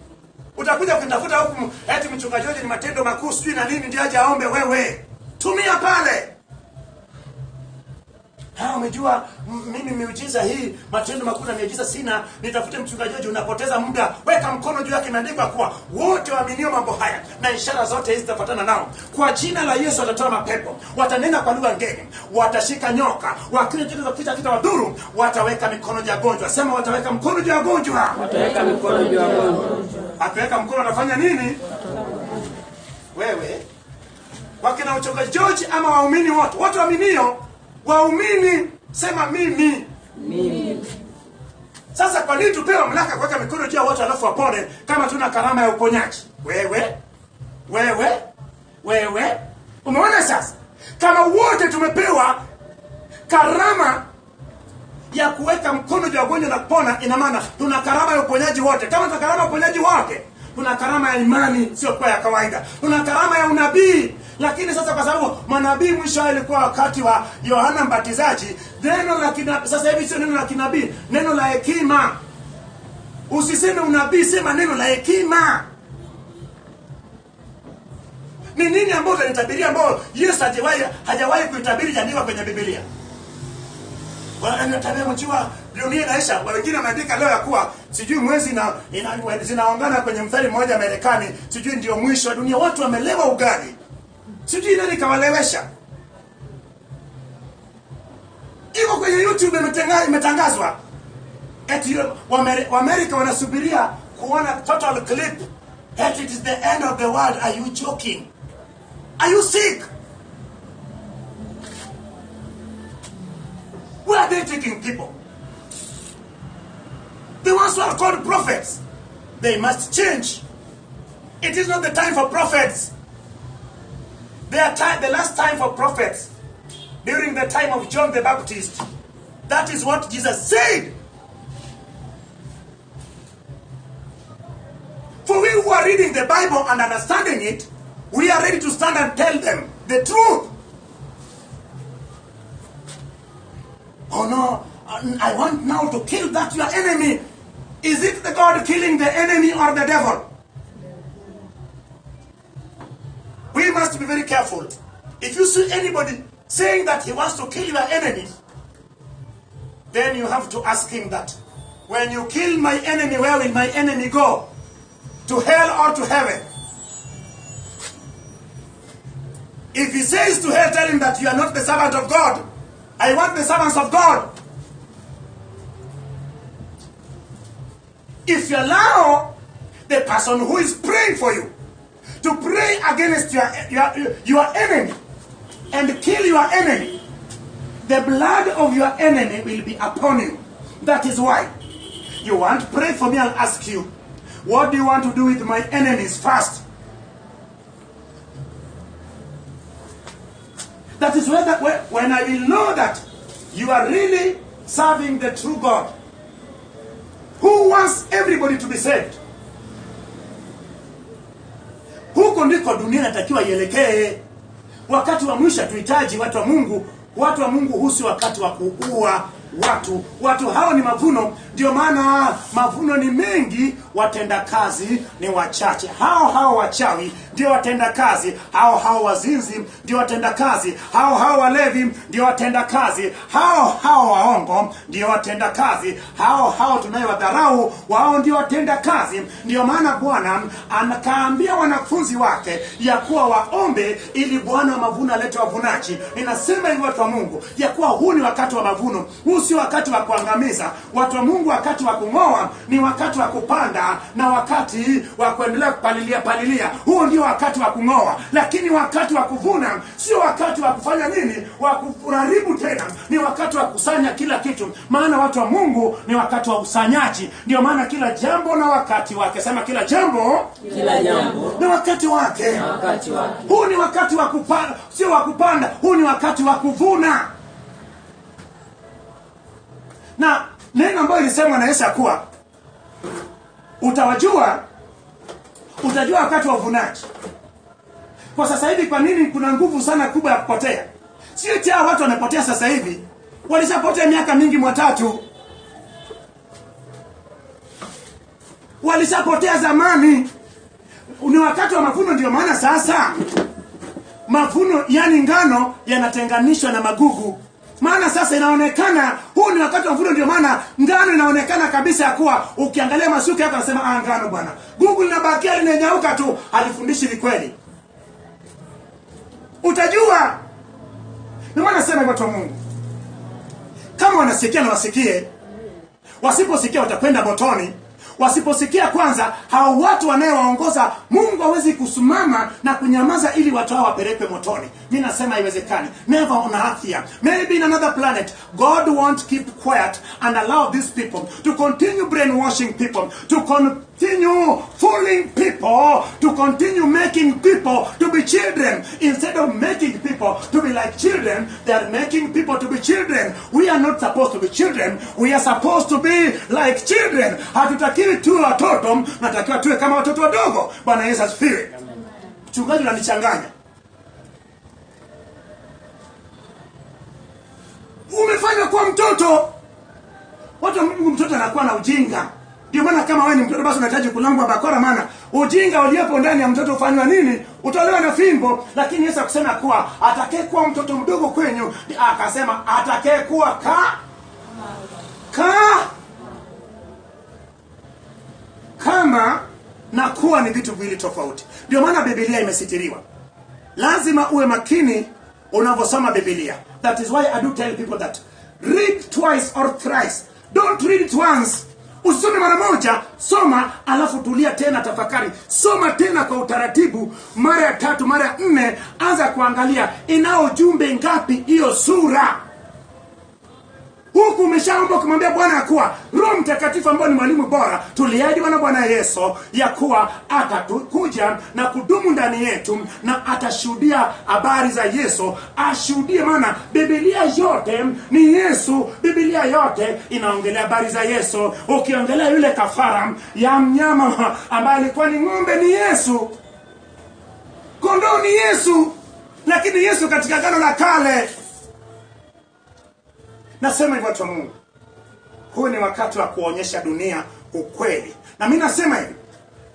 A: Utakuja kutafuta huku eti mchungaji ni matendo makuu sijui na nini ndio aje aombe wewe? Tumia pale. Umejua mimi miujiza hii, matendo makuu na miujiza sina, nitafute mchungaji. Unapoteza muda. Weka mkono juu yake, imeandikwa kuwa wote waaminio mambo haya na ishara zote hizi zitafuatana nao. Kwa jina la Yesu watatoa mapepo, watanena kwa lugha ngeni, watashika nyoka, wakinywa kitu za kita wadhuru, wataweka mikono juu ya wagonjwa. Sema wataweka mkono juu ya wagonjwa. Wataweka mikono juu ya wagonjwa. Ataweka mkono, atafanya nini? Wewe wakina mchungaji George ama waumini wote, watu waaminio, waumini, sema mimi. Sasa kwa nini tupewa mamlaka kuweka mikono juu ya watu alafu wapone kama tuna karama ya uponyaji? Wewe umeona sasa? Kama wote tumepewa karama ya kuweka mkono juu ya wagonjwa na kupona, ina maana tuna karama ya uponyaji wote. Kama tuna karama ya uponyaji wote, tuna karama ya imani sio kwa ya kawaida. Tuna karama ya unabii. Lakini sasa kwa sababu manabii mwisho ilikuwa wakati wa Yohana Mbatizaji, neno la kinabii sasa hivi sio neno la kinabii, neno la hekima. Usiseme unabii, sema neno la hekima. Ni nini ambacho tunatabiria ambao Yesu hajawahi kuitabiri jandikwa kwenye Biblia? Wanatabia mjua dunia inaisha. Wengine wameandika leo ya kuwa sijui mwezi zinaungana kwenye mstari mmoja Marekani, sijui ndio mwisho wa dunia. Watu wamelewa ugali. Sijui nani kawalewesha. Iko kwenye YouTube imetangazwa. Eti Amerika wanasubiria kuona total clip. Eti it is the end of the world. Are you joking? Are you sick? Where are they taking people? The ones who are called prophets, they must change. It is not the time for prophets. The last time for prophets, during the time of John the Baptist. That is what Jesus said. For we who are reading the Bible and understanding it, we are ready to stand and tell them the truth. Oh no, I want now to kill that your enemy. Is it the God killing the enemy or the devil? very careful. If you see anybody saying that he wants to kill your enemy, then you have to ask him that, when you kill my enemy, where will my enemy go? To hell or to heaven? If he says to hell, tell him that you are not the servant of God. I want the servants of God. If you allow the person who is praying for you to pray against your enemy and kill your enemy, the blood of your enemy will be upon you. That is why you want to pray for me. I'll ask you, what do you want to do with my enemies first? That is when I will know that you are really serving the true God, who wants everybody to be saved. Huko ndiko dunia inatakiwa ielekee. Wakati wa mwisho tuhitaji watu wa Mungu. Watu wa Mungu husi wakati wa kuua watu. Watu hao ni mavuno, ndio maana mavuno ni mengi, watenda kazi ni wachache. Hao wachawi ndio watenda kazi, hao wazinzi ndio watenda kazi, hao walevi ndio watenda kazi, hao waongo ndio watenda kazi, hao tunayowadharau wao ndio watenda kazi. Ndio maana Bwana anakaambia wanafunzi wake ya kuwa waombe ili Bwana wa mavuno alete wavunaji. Ninasema hivi watu wa Mungu, ya kuwa huu ni wakati wa mavuno. Huu si wakati wa kuangamiza. Watu wa Mungu, wakati wa kung'oa ni wakati wa kupanda, na wakati wa kuendelea kupalilia, huo ndio wakati wa kung'oa. Lakini wakati wa kuvuna sio wakati wa kufanya nini, wa kuharibu tena. Ni wakati wa kusanya kila kitu, maana watu wa Mungu ni wakati wa usanyaji. Ndio maana kila jambo na wakati wake. Sema kila jambo na wakati wake. Huu ni wakati wa kupanda, sio wa kupanda. Huu ni wakati wa kuvuna. Na neno ambayo ilisema na Yesu kuwa utajua wakati wa uvunaji. Kwa sasa hivi kwa nini kuna nguvu sana kubwa ya kupotea? Sio eti watu wamepotea sasa hivi. Walishapotea miaka mingi mwatatu. Walishapotea zamani. Ni wakati wa mavuno, ndio maana sasa mavuno, yani ngano, yanatenganishwa na magugu. Maana sasa inaonekana huu ni wakati wa mavuno, ndio maana ngano inaonekana kabisa ya kuwa ukiangalia masuka yako unasema ngano bwana. Gugu linabakia linenyauka tu, halifundishi ni kweli. Utajua. Ndio maana nasema watu wa Mungu, kama wanasikia na wasikie. Wasiposikia watakwenda motoni. Wasiposikia kwanza, hao watu wanaowaongoza Mungu hawezi kusimama na kunyamaza ili watu hao wapelekwe motoni. Mimi nasema haiwezekani. Never on earth here. Maybe in another planet. God won't keep quiet and allow these people to continue brainwashing people, to continue fooling people, to continue making people to be children. Instead of making people to be like children, they are making people to be children. We are not supposed to be children. We are supposed to be like children. Hatutakiwi tuwe watoto, natakiwa tuwe kama watoto wadogo. Bwana Yesu asifiwe. Mchungaji unanichanganya. Umefanywa kwa mtoto. Watu wa Mungu, mtoto anakuwa na ujinga. Ndio maana kama wewe ni mtoto basi unahitaji kulangwa bakora, maana ujinga uliopo ndani ya mtoto ufanywa nini? Utolewa na fimbo. Lakini Yesu akisema kuwa atakayekuwa mtoto mdogo kwenyu, akasema atakayekuwa kama na kuwa ni vitu viwili tofauti. Ndio maana Biblia imesitiriwa. Lazima uwe makini unaposoma Biblia. That is why I do tell people that read twice or thrice. Don't read it once. Usome mara moja, soma alafu tulia tena, tafakari. Soma tena kwa utaratibu, mara ya 3, mara ya 4, anza kuangalia inao jumbe ngapi hiyo sura. Huku umeshaomba kumwambia Bwana kuwa Roho Mtakatifu ambaye ni mwalimu bora, tuliahidi wana Bwana Yesu ya kuwa atakuja na kudumu ndani yetu na atashuhudia habari za Yesu. Ashuhudie, maana Biblia yote ni Yesu. Biblia yote inaongelea habari za Yesu. Ukiongelea yule kafara ya mnyama ambaye alikuwa ni ng'ombe, ni Yesu. Kondoo ni Yesu. Lakini Yesu katika Agano la Kale. Nasema hivyo watu wa Mungu, huu ni wakati wa kuonyesha dunia ukweli. Na mimi nasema hivi,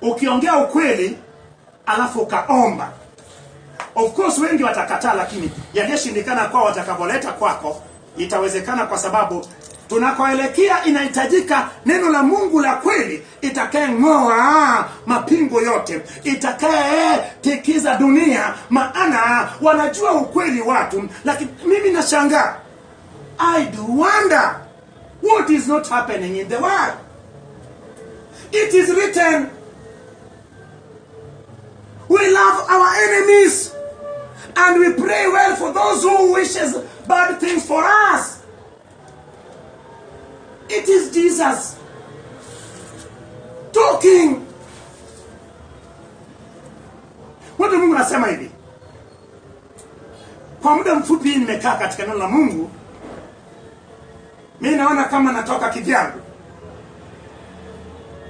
A: ukiongea ukweli alafu ukaomba, Of course wengi watakataa, lakini yaliyoshindikana kwao watakavoleta kwako itawezekana, kwa sababu tunakoelekea inahitajika neno la Mungu la kweli itakaye ng'oa mapingo yote, itakaye tikiza dunia. Maana wanajua ukweli watu, lakini mimi nashangaa, I do wonder what is not happening in the world. It is written, we love our enemies and we pray well for those who wishes bad things for us. It is Jesus talking. Watu Mungu nasema hivi, kwa muda mfupi nimekaa katika neno la Mungu, mimi naona kama natoka kivyangu,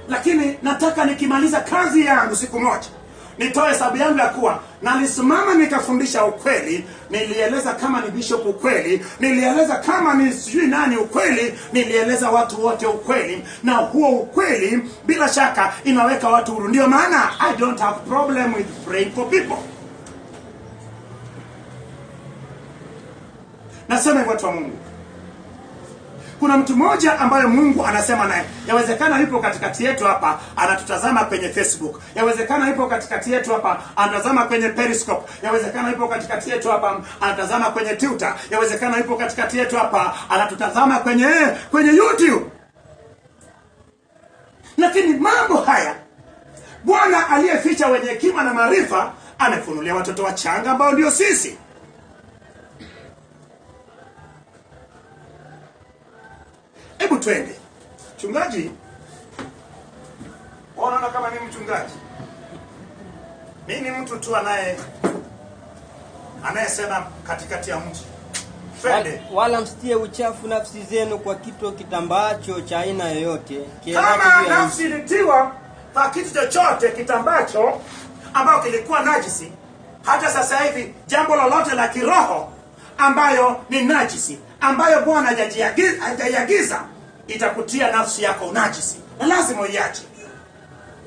A: lakini nataka nikimaliza kazi yangu siku moja nitoe hesabu yangu ya kuwa nalisimama nikafundisha ukweli, nilieleza kama ni bishop ukweli, nilieleza kama ni sijui nani ukweli, nilieleza watu wote ukweli, na huo ukweli bila shaka inaweka watu huru. Ndio maana I don't have problem with praying for people. Nasema watu wa Mungu, kuna mtu mmoja ambaye Mungu anasema naye. Yawezekana yupo katikati yetu hapa anatutazama kwenye Facebook. Yawezekana yupo katikati yetu hapa anatazama kwenye Periscope. Yawezekana yupo katikati yetu hapa anatazama kwenye Twitter. Yawezekana yupo katikati yetu hapa anatutazama kwenye YouTube. Lakini mambo haya Bwana aliyeficha wenye hekima na maarifa amefunulia watoto wachanga ambao ndio sisi. Hebu twende. Mchungaji, unaona kama ni mchungaji? Mimi ni mtu tu anayesema katikati ya mji. Twende.
B: Wala msitie uchafu nafsi zenu kwa kitu kitambacho cha aina yoyote.
A: Kama nafsi ilitiwa kwa kitu chochote kitambacho ambao kilikuwa najisi, hata sasa hivi jambo lolote la kiroho ambayo ni najisi, ambayo Bwana hajaiagiza, itakutia nafsi yako unajisi, na lazima uiache.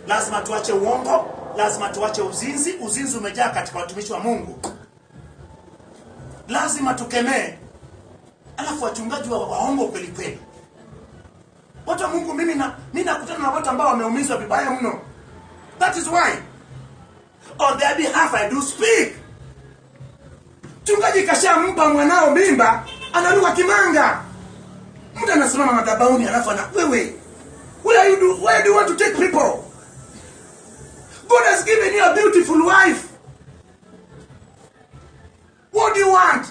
A: Lazima tuache uongo, lazima tuache uzinzi. Uzinzi umejaa katika watumishi wa Mungu, lazima tukemee. Alafu wachungaji waongo kweli kweli. Watu wa Mungu, mimi nakutana na watu ambao wameumizwa vibaya mno. That is why on their behalf I do speak. Mchungaji kashampa mwanao mimba, anaruka kimanga. Mtu anasimama madhabahuni alafu wewe, where do you want to take people? God has given you a beautiful wife. What do you want?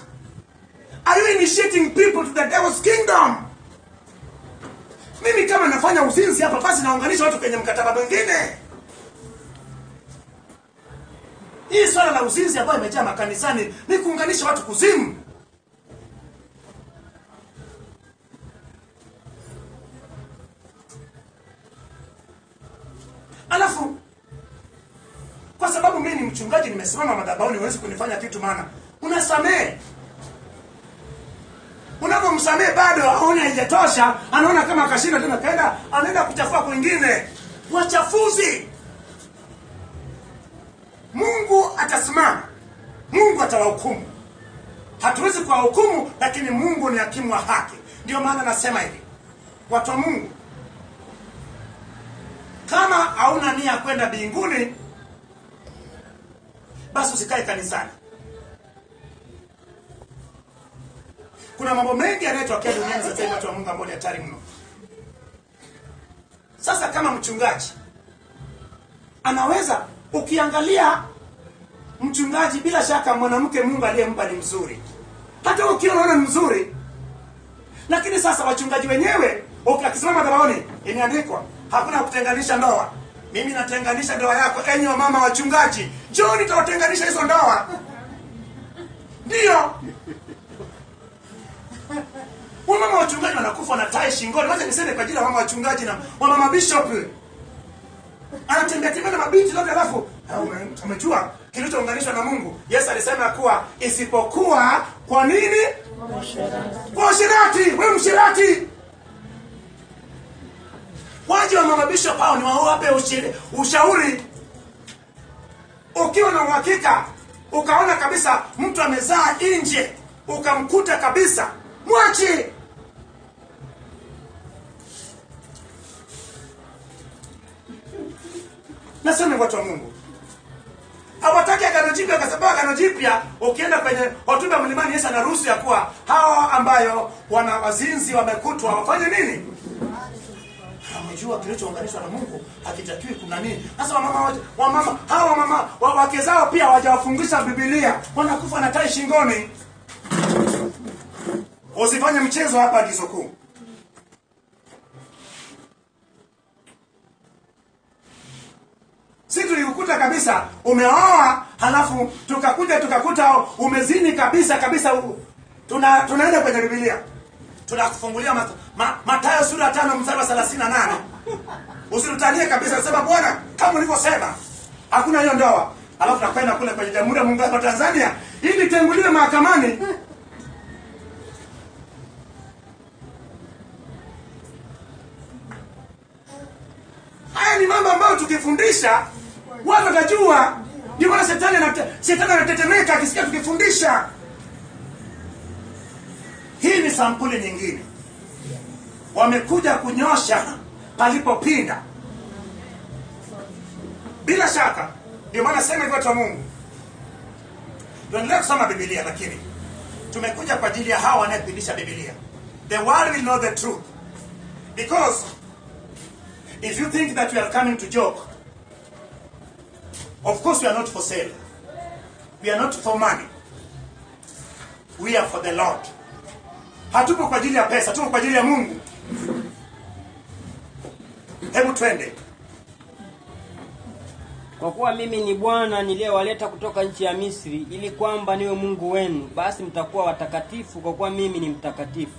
A: Are you initiating people to the devil's kingdom? Mimi kama nafanya uzinzi hapa, basi naunganisha watu kwenye mkataba mwingine. Hii swala la uzinzi ambayo imejaa makanisani ni kuunganisha watu kuzimu. Alafu kwa sababu mimi ni mchungaji, nimesimama madhabahuni, huwezi kunifanya kitu, maana unasamehe. Unapomsamehe bado aone haijatosha, anaona kama akashinda tena, anaenda kuchafua kwingine. Wachafuzi. Mungu atasimama, Mungu atawahukumu. Hatuwezi kuwahukumu, lakini Mungu ni hakimu wa haki. Ndio maana nasema hivi, watu wa Mungu, kama hauna nia kwenda mbinguni, basi usikae kanisani. Kuna mambo mengi yanayotokea duniani sasa hivi, watu wa Mungu, ambao ni hatari mno. Sasa kama mchungaji anaweza, ukiangalia mchungaji, bila shaka mwanamke Mungu aliyempa ni mzuri, hata ukiwa unaona mzuri. Lakini sasa wachungaji wenyewe, ukisimama madhabahuni, imeandikwa hakuna kutenganisha ndoa. Mimi natenganisha ndoa yako, enyi mama wachungaji. Njoo nitawatenganisha hizo ndoa. Ndio. Wamama wachungaji wanakufa na tai shingoni. Wacha niseme kwa ajili ya mama wachungaji na mama bishop. Anatembea na mabinti zote, alafu umejua kilichounganishwa na Mungu. Yesu alisema kuwa isipokuwa kwa nini? Kwa ushirati. Wewe mshirati. Waje wa mama bishop hao ni wawape ushauri. Ukiwa na uhakika ukaona kabisa mtu amezaa nje, ukamkuta kabisa, mwache. Nasema watu wa Mungu hawataki Agano Jipya, kwa sababu Agano Jipya ukienda kwenye hotuba mlimani, Yesu anaruhusu ya kuwa hawa ambayo wana wazinzi wamekutwa wafanye nini? Hamjua kilichounganishwa na Mungu hakitakiwi kuna nini. Sasa wamama wake zao pia hawajawafungisha Biblia, wanakufa na tai shingoni. Usifanye mchezo hapa, agizo kuu. Sisi tulikukuta kabisa umeoa, halafu tukakuta umezini kabisa. Tunaenda kwenye Biblia, tunakufungulia Mathayo sura ya 5 mstari wa 38. Usitutanie kabisa, sema Bwana kama ulivyosema hakuna hiyo ndoa, halafu tunakwenda kule kwenye Jamhuri ya Muungano wa Tanzania ili tenguliwe mahakamani. Haya ni mambo ambayo tukifundisha watu watajua. Ndio maana shetani anatetemeka akisikia tukifundisha. Hii ni sampuli nyingine. Wamekuja kunyosha palipopinda. Bila shaka, ndio maana sema hivyo watu wa Mungu. Tuendelee kusoma Biblia, lakini tumekuja kwa ajili ya hawa wanayepindisha Biblia. The world will know the truth. Because if you think that we are coming to joke, of course we are not for sale. We are not for money. We are for the Lord. Hatupo kwa ajili ya pesa, tupo kwa ajili ya Mungu. Hebu twende.
B: Kwa kuwa mimi ni Bwana niliyewaleta kutoka nchi ya Misri, ili kwamba niwe Mungu wenu, basi mtakuwa watakatifu kwa kuwa mimi ni mtakatifu.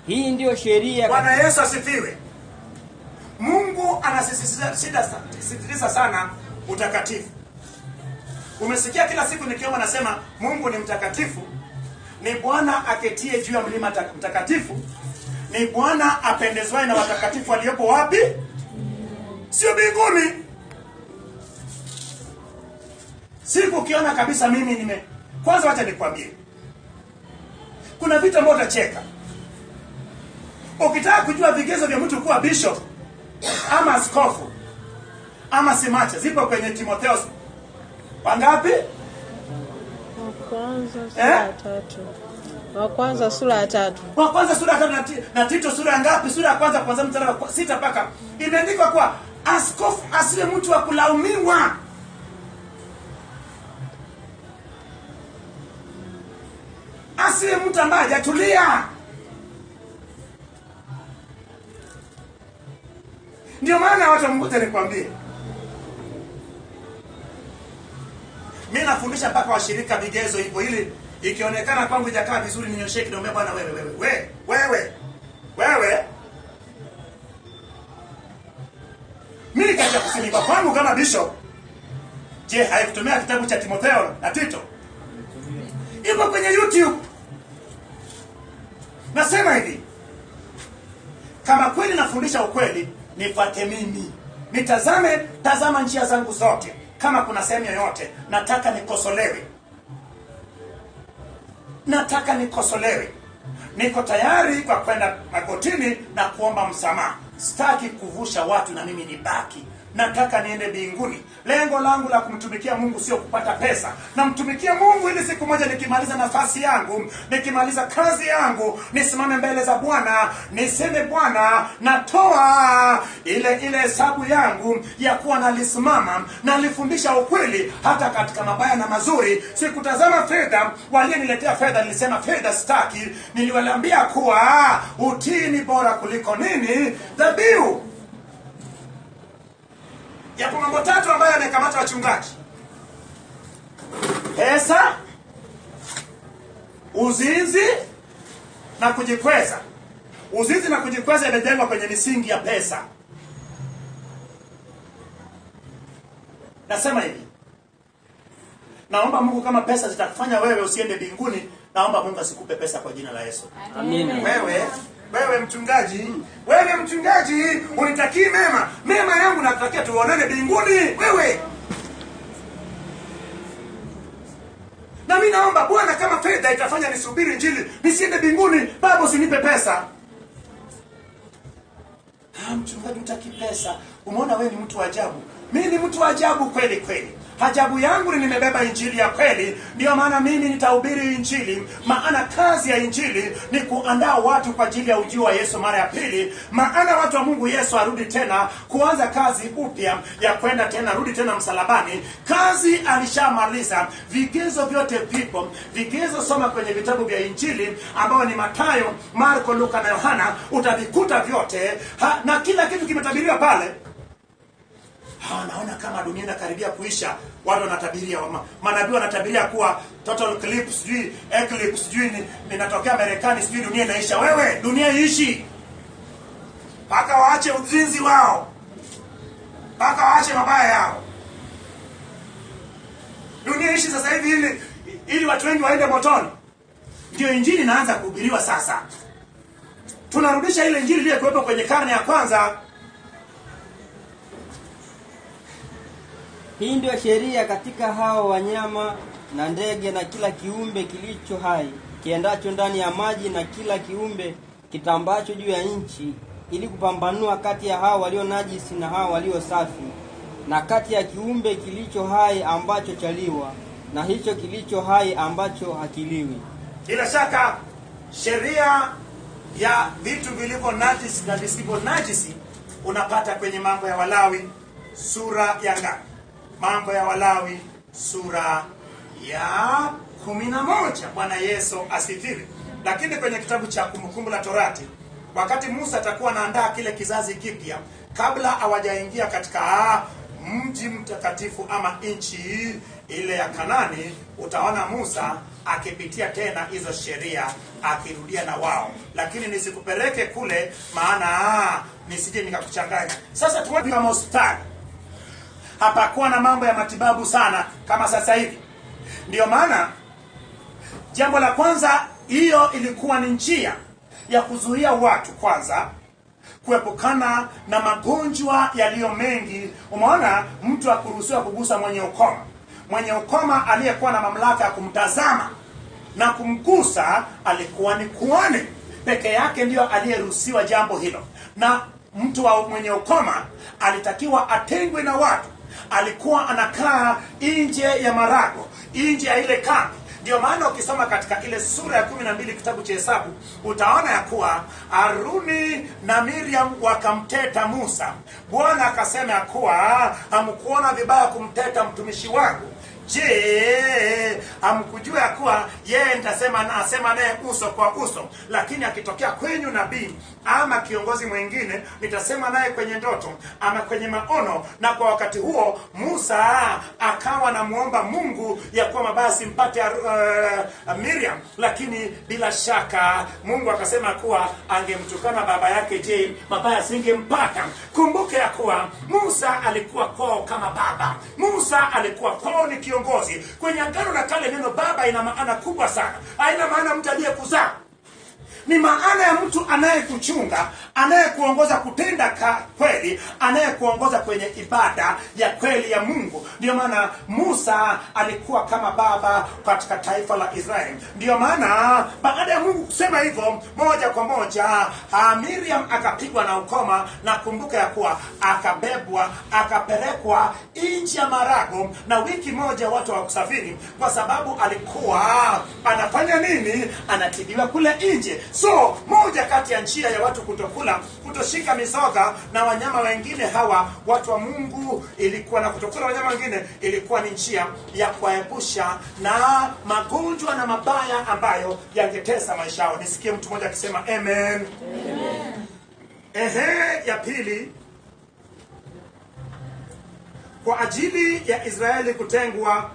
B: Hii ndiyo sheria.
A: Bwana Yesu asifiwe. Mungu anasisitiza sana utakatifu. Umesikia kila siku nikiomba nasema Mungu ni mtakatifu. Ni Bwana aketie juu ya mlima mtakatifu. Ni Bwana apendezwaye na watakatifu waliopo wapi? Sio mbinguni. Siku ukiona kabisa mimi kwanza wacha nikwambie. Kuna vitu ambavyo utacheka. Ukitaka kujua vigezo vya mtu kuwa bishop ama askofu ama simacha, zipo kwenye Timotheo. Wangapi?
C: Wa kwanza sura ya 3.
A: Wa kwanza sura ya 3 na Tito sura ya ngapi? Sura ya kwanza kuanzia mstari wa 6 mpaka. Imeandikwa kwa askofu asiwe mtu wa kulaumiwa. Asiwe mtu ambaye hajatulia. Ndio maana watu mmoja nikwambie. Mimi nafundisha mpaka washirika vigezo hivyo, ili ikionekana kwangu hajakaa vizuri ninyoshe kidogo. Bwana wewe. Mimi katika kusimika kwangu kama bishop, je, haikutumia kitabu cha Timotheo na Tito? Ipo kwenye YouTube. Nasema hivi, kama kweli nafundisha ukweli, nifuate mimi. Tazama njia zangu zote. Kama kuna sehemu yoyote nataka nikosolewe, niko tayari kwa kwenda magotini na kuomba msamaha. Sitaki kuvusha watu na mimi nibaki. Nataka niende mbinguni. Lengo langu la kumtumikia Mungu sio kupata pesa. Namtumikia Mungu ili siku moja nikimaliza nafasi yangu, nikimaliza kazi yangu, nisimame mbele za Bwana, niseme Bwana, natoa ile hesabu yangu ya kuwa nalisimama, nalifundisha ukweli hata katika mabaya na mazuri. Sikutazama fedha. Walioniletea fedha nilisema fedha sitaki. Niliwaambia kuwa utii ni bora kuliko nini? Dhabihu. Yapo mambo 3 ambayo yamekamata wachungaji: pesa, uzinzi na kujikweza. Uzinzi na kujikweza imejengwa kwenye misingi ya pesa. Nasema hivi, naomba Mungu kama pesa zitakufanya wewe usiende mbinguni, naomba Mungu asikupe pesa kwa jina la Yesu.
B: Amina.
A: Wewe mchungaji, unitakii mema yangu, nataka tuonane mbinguni. Wewe Na mimi naomba Bwana, kama fedha itafanya nisubiri injili nisiende mbinguni, Baba usinipe pesa. Mchungaji utaki pesa. Umeona wewe ni mtu wa ajabu. Mimi ni mtu wa ajabu kweli kweli. Ajabu yangu ni nimebeba injili ya kweli. Ndio maana mimi nitahubiri injili. Maana kazi ya injili ni kuandaa watu kwa ajili ya ujio wa Yesu mara ya pili. Maana watu wa Mungu Yesu arudi tena kuanza kazi upya ya kwenda tena, rudi tena msalabani. Kazi alishamaliza. Vigezo vyote vipo. Vigezo soma kwenye vitabu vya injili ambao ni Mathayo, Marko, Luka na Yohana, utavikuta vyote. Na kila kitu kimetabiriwa pale. Naona kama dunia inakaribia kuisha. Watu wanatabiria, manabii wanatabiria kuwa total eclipse, sijui eclipse, sijui ninatokea Marekani, sijui dunia inaisha. Wewe, dunia iishi. Paka waache uzinzi wao. Paka waache mabaya yao. Dunia iishi sasa hivi ili watu wengi waende motoni. Ndio injili inaanza kuhubiriwa sasa. Tunarudisha ile injili iliyokuwepo kwenye karne ya kwanza.
B: Hii ndio sheria katika hao wanyama na ndege na kila kiumbe kilicho hai kiendacho ndani ya maji na kila kiumbe kitambacho juu ya nchi, ili kupambanua kati ya hao walio najisi na hao walio safi, na kati ya kiumbe kilicho hai ambacho chaliwa na hicho kilicho hai ambacho hakiliwi.
A: Bila shaka sheria ya vitu vilivyo najisi na visivyo najisi unapata kwenye Mambo ya Walawi sura ya ngapi? Mambo ya Walawi sura ya 11. Bwana Yesu asifiwe. Lakini kwenye kitabu cha Kumbukumbu la Torati, wakati Musa atakuwa anaandaa kile kizazi kipya, kabla hawajaingia katika mji mtakatifu ama nchi ile ya Kanani, utaona Musa akipitia tena hizo sheria, akirudia na wao. Lakini nisikupeleke kule, maana nisije nikakuchanganya. Sasa tuwapi kama hospitali. Hapakuwa na mambo ya matibabu sana kama sasa hivi. Ndio maana jambo la kwanza, hiyo ilikuwa ni njia ya kuzuia watu kwanza kuepukana na magonjwa yaliyo mengi. Umeona, mtu hakuruhusiwa kugusa mwenye ukoma. Mwenye ukoma aliyekuwa na mamlaka ya kumtazama na kumgusa alikuwa ni kuhani peke yake, ndio aliyeruhusiwa jambo hilo. Na mtu wa mwenye ukoma alitakiwa atengwe na watu. Alikuwa anakaa nje ya marago, nje ya ile kambi. Ndio maana ukisoma katika ile sura ya 12 kitabu cha Hesabu, utaona ya kuwa Haruni na Miriam wakamteta Musa. Bwana akasema ya kuwa hamkuona vibaya kumteta mtumishi wangu. Je, hamkujua ya kuwa yeye nasema naye uso kwa uso, lakini akitokea kwenyu nabii ama kiongozi mwingine nitasema naye kwenye ndoto ama kwenye maono. Na kwa wakati huo Musa akawa namuomba Mungu ya kuwa basi mpate Miriam, lakini bila shaka Mungu akasema kuwa angemtukana baba yake, je mabaya singempata. Kumbuke ya kuwa Musa alikuwa kwao kama baba. Musa alikuwa kwao ni kiongozi. Kwenye Agano la Kale neno baba ina maana kubwa sana. Haina maana mtu aliyekuzaa. Ni maana ya mtu anayekuchunga, anayekuongoza kutenda kweli, anayekuongoza kwenye ibada ya kweli ya Mungu. Ndio maana Musa alikuwa kama baba katika taifa la Israeli. Ndio maana baada ya Mungu kusema hivyo, moja kwa moja Miriam akapigwa na ukoma, na kumbuka ya kuwa akabebwa akapelekwa nje ya marago, na wiki moja watu hawakusafiri kwa sababu alikuwa anafanya nini? Anatibiwa kule nje. So moja kati ya njia ya watu kutokula, kutoshika mizoga na wanyama wengine hawa watu wa Mungu, ilikuwa na kutokula wanyama wengine, ilikuwa ni njia ya kuepusha na magonjwa na mabaya ambayo yangetesa maisha yao. Nisikie mtu mmoja akisema amen. Amen. Ya pili, kwa ajili ya Israeli kutengwa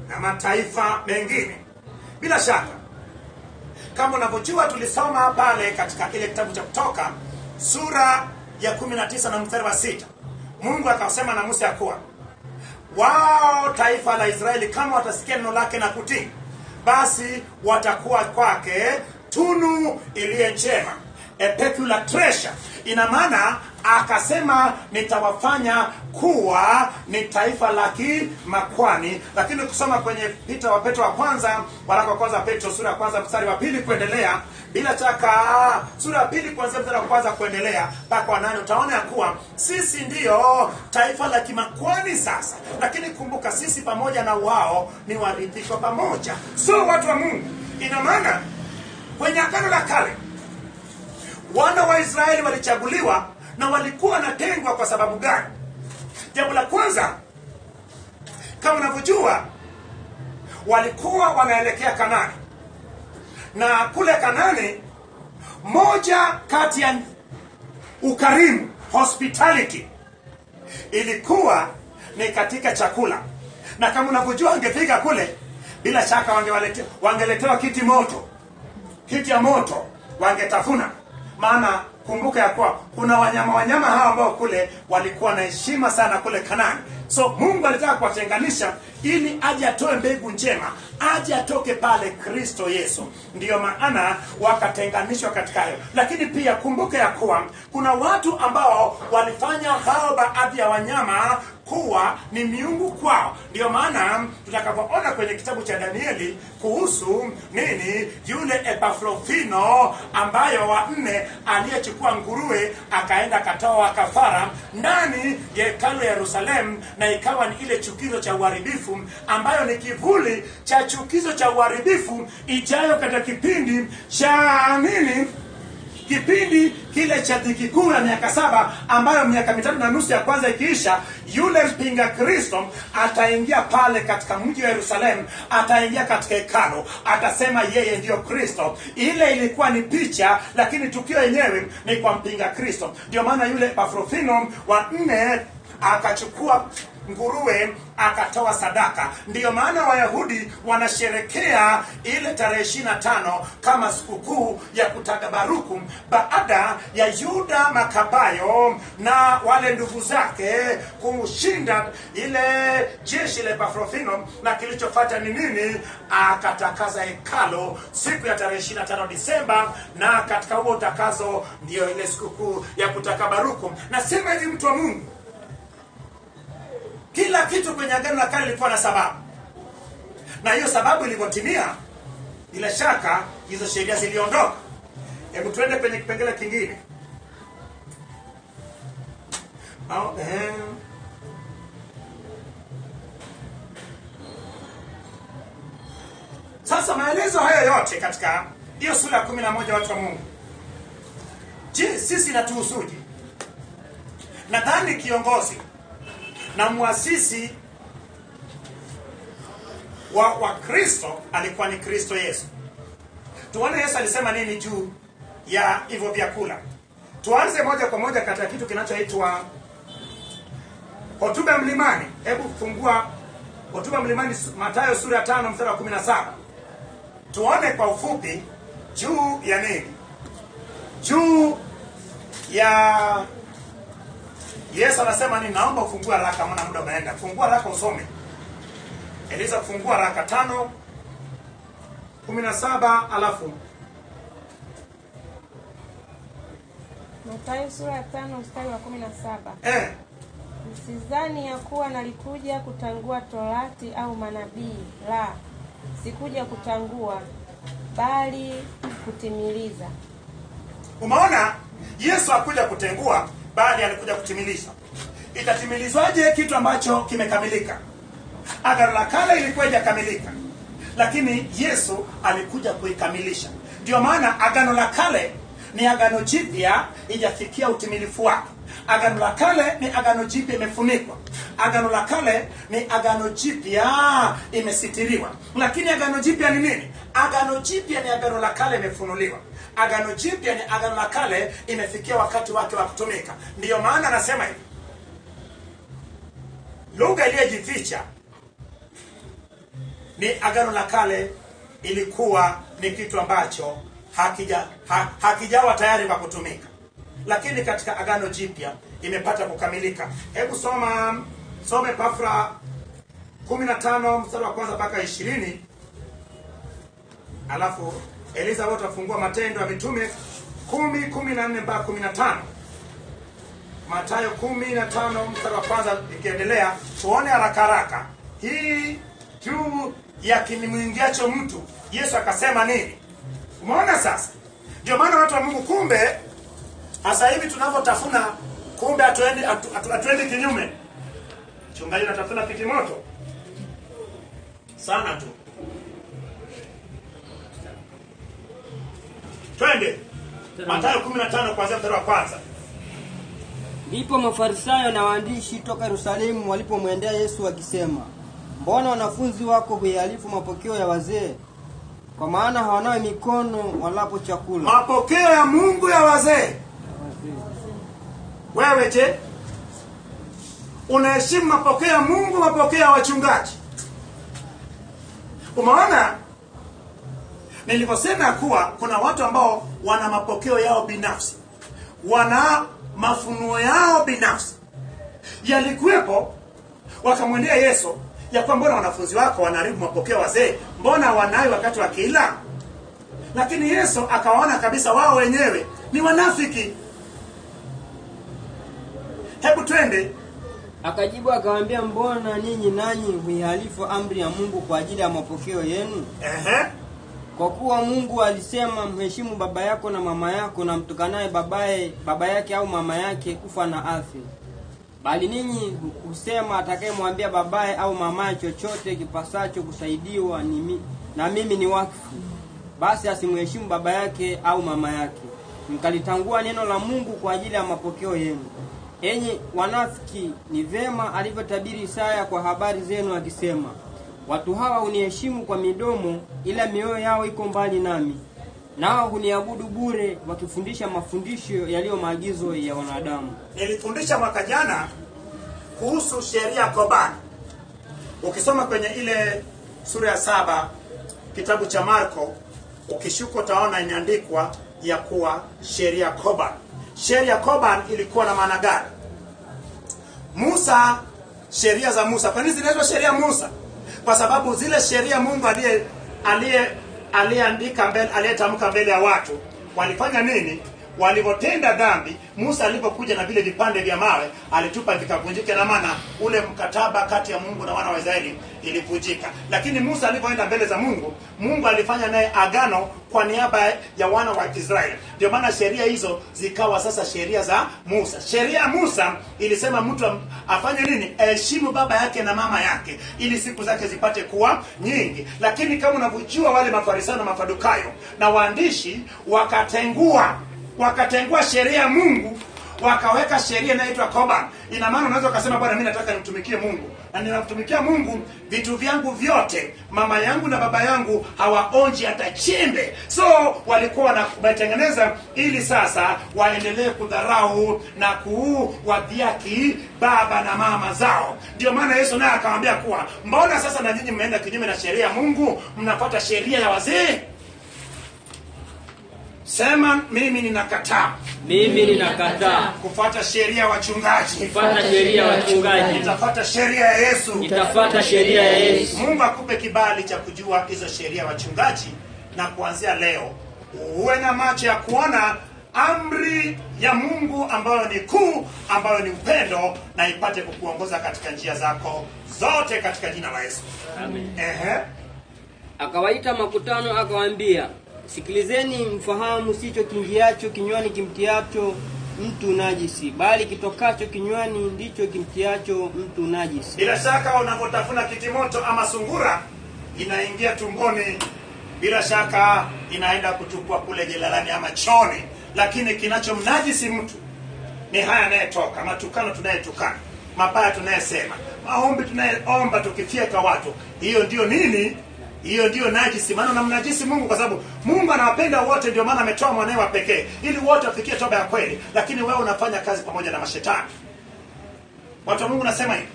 A: na mataifa mengine. Bila shaka kama unavyojua, tulisoma pale katika ile kitabu cha Kutoka sura ya 19 na mstari wa 6. Mungu akasema na Musa kuwa wao taifa la Israeli kama watasikia neno lake na kutii, basi watakuwa kwake tunu iliye njema, a peculiar treasure. Ina maana akasema nitawafanya kuwa ni taifa la kimakwani. Lakini kusoma kwenye Petro wa kwanza, waraka wa kwanza Petro sura ya kwanza mstari wa 2 kuendelea, bila shaka sura ya 2 kuanzia mstari wa kwanza kuendelea mpaka wa 8, utaona ya kuwa sisi ndiyo taifa la kimakwani sasa. Lakini kumbuka, sisi pamoja na wao ni warithi kwa pamoja. So watu wa Mungu, ina maana kwenye Agano la Kale wana wa Israeli walichaguliwa na walikuwa wanatengwa kwa sababu gani? Jambo la kwanza, kama unavyojua, walikuwa wanaelekea Kanaani, na kule Kanaani moja kati ya ukarimu, hospitality, ilikuwa ni katika chakula. Na kama unavyojua, angefika kule bila shaka wangeletewa kiti ya moto wangetafuna. Maana kumbuka ya kuwa kuna wanyama hawa ambao kule walikuwa na heshima sana kule Kanaani. So Mungu alitaka kuwatenganisha ili aje atoe mbegu njema, aje atoke pale Kristo Yesu. Ndiyo maana wakatenganishwa katika hayo. Lakini pia kumbuka ya kuwa kuna watu ambao walifanya hao baadhi ya wanyama kuwa ni miungu kwao. Ndiyo maana tutakapoona kwenye kitabu cha Danieli kuhusu yule Epafrodito ambayo wa 4 aliyechukua nguruwe akaenda katoa kafara ndani ya hekalu ya Yerusalemu, na ikawa ni ile chukizo cha uharibifu ambayo ni kivuli cha chukizo cha uharibifu ijayo katika kipindi cha kipindi kile cha dhiki kuu ya miaka 7, ambayo miaka 3.5 ya kwanza ikiisha, yule mpinga Kristo ataingia pale katika mji wa Yerusalemu, ataingia katika hekalu, atasema yeye ndiyo Kristo. Ile ilikuwa ni picha, lakini tukio yenyewe ni kwa mpinga Kristo. Ndio maana yule Epafrodito wa 4 akachukua nguruwe akatoa sadaka. Ndiyo maana Wayahudi wanasherekea ile tarehe 25 kama sikukuu ya kutagabaruku, baada ya Yuda Makabayo na wale ndugu zake kushinda ile jeshi la Epafrodito. Na kilichofuata ni nini? Akatakaza hekalu siku ya tarehe 25 Disemba, na katika huo utakazo ndiyo ile sikukuu ya kutagabaruku. Nasema hivi, mtu wa Mungu, kila kitu kwenye Agano la Kale ilikuwa na sababu, na hiyo sababu ilipotimia, bila shaka hizo sheria ziliondoka. Hebu tuende kwenye kipengele kingine. Sasa maelezo haya yote katika hiyo sura ya 11, watu wa Mungu, je, sisi natuhusuje? Nadhani kiongozi na muasisi wa Kristo alikuwa ni Kristo Yesu. Tuone Yesu alisema nini juu ya hivyo vyakula. Tuanze moja kwa moja katika kitu kinachoitwa hotuba ya mlimani. Hebu fungua hotuba mlimani, Mathayo sura ya 5 mstari wa 17. Tuone kwa ufupi juu ya nini? Juu ya Yesu anasema nini? Naomba ufungue haraka, maana muda umeenda. Fungua haraka usome. Eliza, fungua haraka 5:17 alafu
C: Mathayo sura ya 5 mstari wa 17. Msidhani ya kuwa nalikuja kutangua Torati au manabii, la, sikuja kutangua bali kutimiliza.
A: Umeona, Yesu hakuja kutengua bali alikuja kutimiliza. Itatimilizwaje kitu ambacho kimekamilika? Agano la Kale ilikuwa haijakamilika, lakini Yesu alikuja kuikamilisha. Ndio maana Agano la Kale ni Agano Jipya, ijafikia utimilifu wake. Agano la Kale ni Agano Jipya imefunikwa. Agano la Kale ni Agano Jipya imesitiriwa. Lakini Agano Jipya ni nini? Agano Jipya ni Agano la Kale imefunuliwa. Agano Jipya ni Agano la Kale imefikia wakati wake wa kutumika. Ndiyo maana anasema hivi, lugha iliyojificha ni Agano la Kale ilikuwa ni kitu ambacho hakijawa tayari kwa kutumika, lakini katika Agano Jipya imepata kukamilika. Hebu some Pafra 15 mstari wa kwanza mpaka 20, alafu Eliza wote wafungua Matendo ya Mitume 10:14 mpaka 15. Mathayo 15 mstari wa kwanza ikiendelea, tuone haraka haraka. Hii juu ya kinimwingiacho mtu, Yesu akasema nini? Umeona sasa? Ndio maana watu wa Mungu, kumbe sasa hivi tunavyotafuna, kumbe atuendi kinyume. Chungaji natafuna kiti moto sana tu. Twende Mathayo 15 kuanzia mstari wa kwanza.
B: Ndipo Mafarisayo na waandishi toka Yerusalemu walipomwendea Yesu wakisema, mbona wanafunzi wako huihalifu mapokeo ya wazee? Kwa maana hawanawe mikono walapo chakula.
A: Mapokeo ya Mungu ya wazee. Wewe je, unaheshimu mapokeo ya Mungu, mapokeo ya wachungaji? Umeona nilivyosema kuwa kuna watu ambao wana mapokeo yao binafsi, wana mafunuo yao binafsi. Yalikuwepo, wakamwendea Yesu ya kwamba mbona wanafunzi wako wanaharibu mapokeo wazee? Mbona wanayo wakati wa kila? Lakini Yesu akawaona kabisa wao wenyewe ni wanafiki. Hebu twende.
B: Akajibu akawaambia, mbona ninyi nanyi huihalifu amri ya Mungu kwa ajili ya mapokeo yenu? Kwa kuwa Mungu alisema, mheshimu baba yako na mama yako, na mtukanaye baba yake au mama yake kufa na afi. Bali ninyi husema, atakayemwambia babaye au mamaye chochote kipasacho kusaidiwa na mimi ni wakfu, basi asimheshimu baba yake au mama yake. Mkalitangua neno la Mungu kwa ajili ya mapokeo yenu. Enyi wanafiki, ni vema alivyotabiri Isaya kwa habari zenu akisema, watu hawa huniheshimu kwa midomo, ila mioyo yao iko mbali nami. Nao huniabudu bure, wakifundisha mafundisho yaliyo maagizo ya wanadamu.
A: Nilifundisha mwaka jana kuhusu sheria ya Koban. Ukisoma kwenye ile sura ya 7 kitabu cha Marko, ukishuka utaona imeandikwa ya kuwa sheria Koban. Sheria Koban ilikuwa na maana gani? Musa, sheria za Musa. Kwa nini zinaitwa sheria Musa? Kwa sababu zile sheria Mungu aliyeandika mbele, aliyetamka mbele ya watu, walifanya nini? Walipotenda dhambi, Musa alipokuja na vile vipande vya mawe, alitupa vikavunjika, na maana ule mkataba kati ya Mungu na wana wa Israeli ilivunjika. Lakini Musa alipoenda mbele za Mungu, Mungu alifanya naye agano kwa niaba ya wana wa Israeli. Ndio maana sheria hizo zikawa sasa sheria za Musa. Sheria ya Musa ilisema mtu afanye nini? Heshimu baba yake na mama yake, ili siku zake zipate kuwa nyingi. Lakini kama unavyojua, wale Mafarisayo na Mafadukayo na waandishi wakatengua sheria ya Mungu, wakaweka sheria inaitwa Koban. Ina maana unaweza kusema, bwana, mimi nataka nimtumikie Mungu, na ninamtumikia Mungu, vitu vyangu vyote mama yangu na baba yangu hawaonji hata chembe. So walikuwa wanatengeneza ili sasa waendelee kudharau na kuwadhiaki baba na mama zao. Ndio maana Yesu naye akamwambia kuwa, mbona sasa na nyinyi mmeenda kinyume na sheria ya Mungu, mnafuata sheria ya wazee? Sema, mimi ninakataa.
B: Mimi ninakataa
A: kufuata sheria ya wachungaji.
B: Kufuata sheria ya wachungaji.
A: Nitafuata sheria ya Yesu.
B: Nitafuata sheria ya Yesu.
A: Mungu akupe kibali cha kujua hizo sheria ya wachungaji, na kuanzia leo uwe na macho ya kuona amri ya Mungu ambayo ni kuu, ambayo ni upendo, na ipate kukuongoza katika njia zako zote katika jina la Yesu.
B: Amen. Akawaita makutano akawaambia, sikilizeni mfahamu, sicho kingiacho kinywani kimtiacho mtu najisi, bali kitokacho kinywani ndicho kimtiacho mtu najisi.
A: Bila shaka unapotafuna kitimoto ama sungura inaingia tumboni, bila shaka inaenda kutupwa kule jelalani ama choni. Lakini kinachomnajisi mtu ni haya yanayetoka, matukano tunayetukana, mabaya tunayesema, maombi tunayeomba tukifieka watu. Hiyo ndio nini? Hiyo ndio najisi. Maana unamnajisi Mungu, kwa sababu Mungu anawapenda wote. Ndio maana ametoa mwanae wa pekee ili wote wafikie toba ya kweli. Lakini wewe unafanya kazi pamoja na mashetani. Watu wa Mungu, nasema hivi,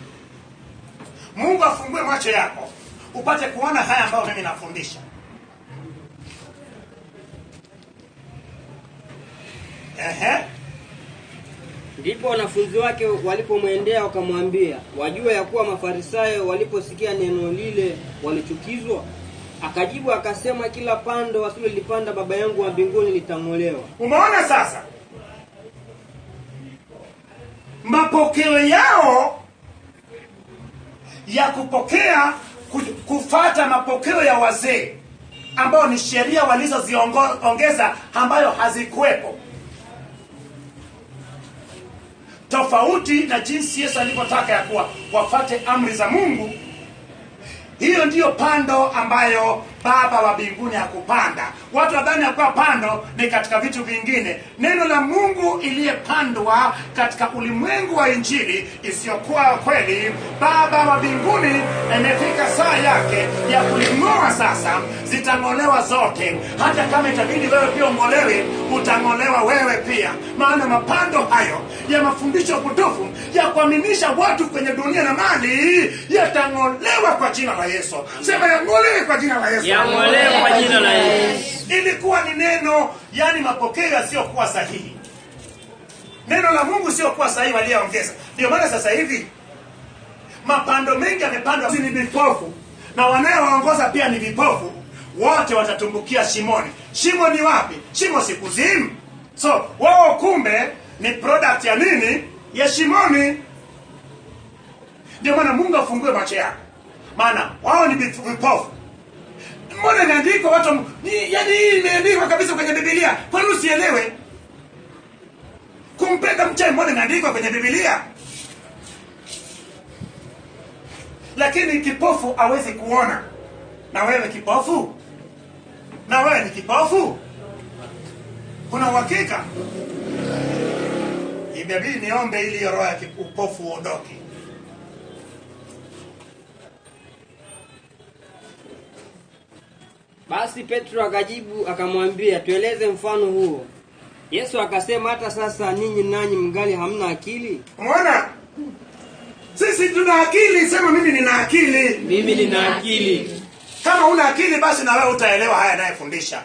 A: Mungu afungue macho yako upate kuona haya ambayo mimi nafundisha.
B: Ndipo wanafunzi wake walipomwendea wakamwambia, wajua ya kuwa Mafarisayo waliposikia neno lile walichukizwa? Akajibu akasema, kila pando wasilolipanda Baba yangu wa mbinguni litang'olewa.
A: Umeona sasa? mapokeo yao ya kupokea kufata mapokeo ya wazee ambao ni sheria walizoziongeza ambayo hazikuwepo, tofauti na jinsi Yesu alivyotaka ya kuwa wafate amri za Mungu. Hiyo ndiyo pando ambayo Baba wa mbinguni hakupanda. Watu wadhani ya kuwa pando ni katika vitu vingine. Neno la Mungu iliyepandwa katika ulimwengu wa injili isiyokuwa kweli, Baba wa mbinguni imefika saa yake ya kuling'oa sasa. Zitang'olewa zote. Hata kama itabidi wewe pia ung'olewe, utang'olewa wewe pia. Maana mapando hayo ya mafundisho potofu ya kuaminisha watu kwenye dunia na mali yatang'olewa kwa jina la Yesu. Sema yang'olewe kwa jina la Yesu.
B: Yang'olewe kwa jina la Yesu.
A: Ilikuwa ni neno, yani mapokeo yasiyokuwa sahihi. Neno la Mungu sio kuwa sahihi waliongeza. Ndio maana sasa hivi mapando mengi yamepandwa ni vipofu, na wanaoongoza pia ni vipofu. Wote watatumbukia shimoni. Shimo ni wapi? Shimo si kuzimu. So wao kumbe ni product ya nini? Ya shimoni. Ndio maana Mungu afungue macho yako. Maana wao ni vipofu. Mbona imeandikwa watu yani hii imeandikwa kabisa kwenye Biblia. Kwa nini usielewe? Kumpenda mchawi mbona imeandikwa kwenye Biblia? Lakini kipofu hawezi kuona. Na wewe kipofu? Na wewe ni kipofu? Kuna uhakika? Ibabidi niombe ili roho ya kipofu uondoke.
B: Basi Petro akajibu akamwambia, tueleze mfano huo. Yesu akasema, hata sasa ninyi nanyi mgali hamna akili?
A: Umeona? Sisi tuna akili, sema mimi nina akili.
B: Mimi nina akili.
A: Kama una akili basi na wewe utaelewa haya anayefundisha.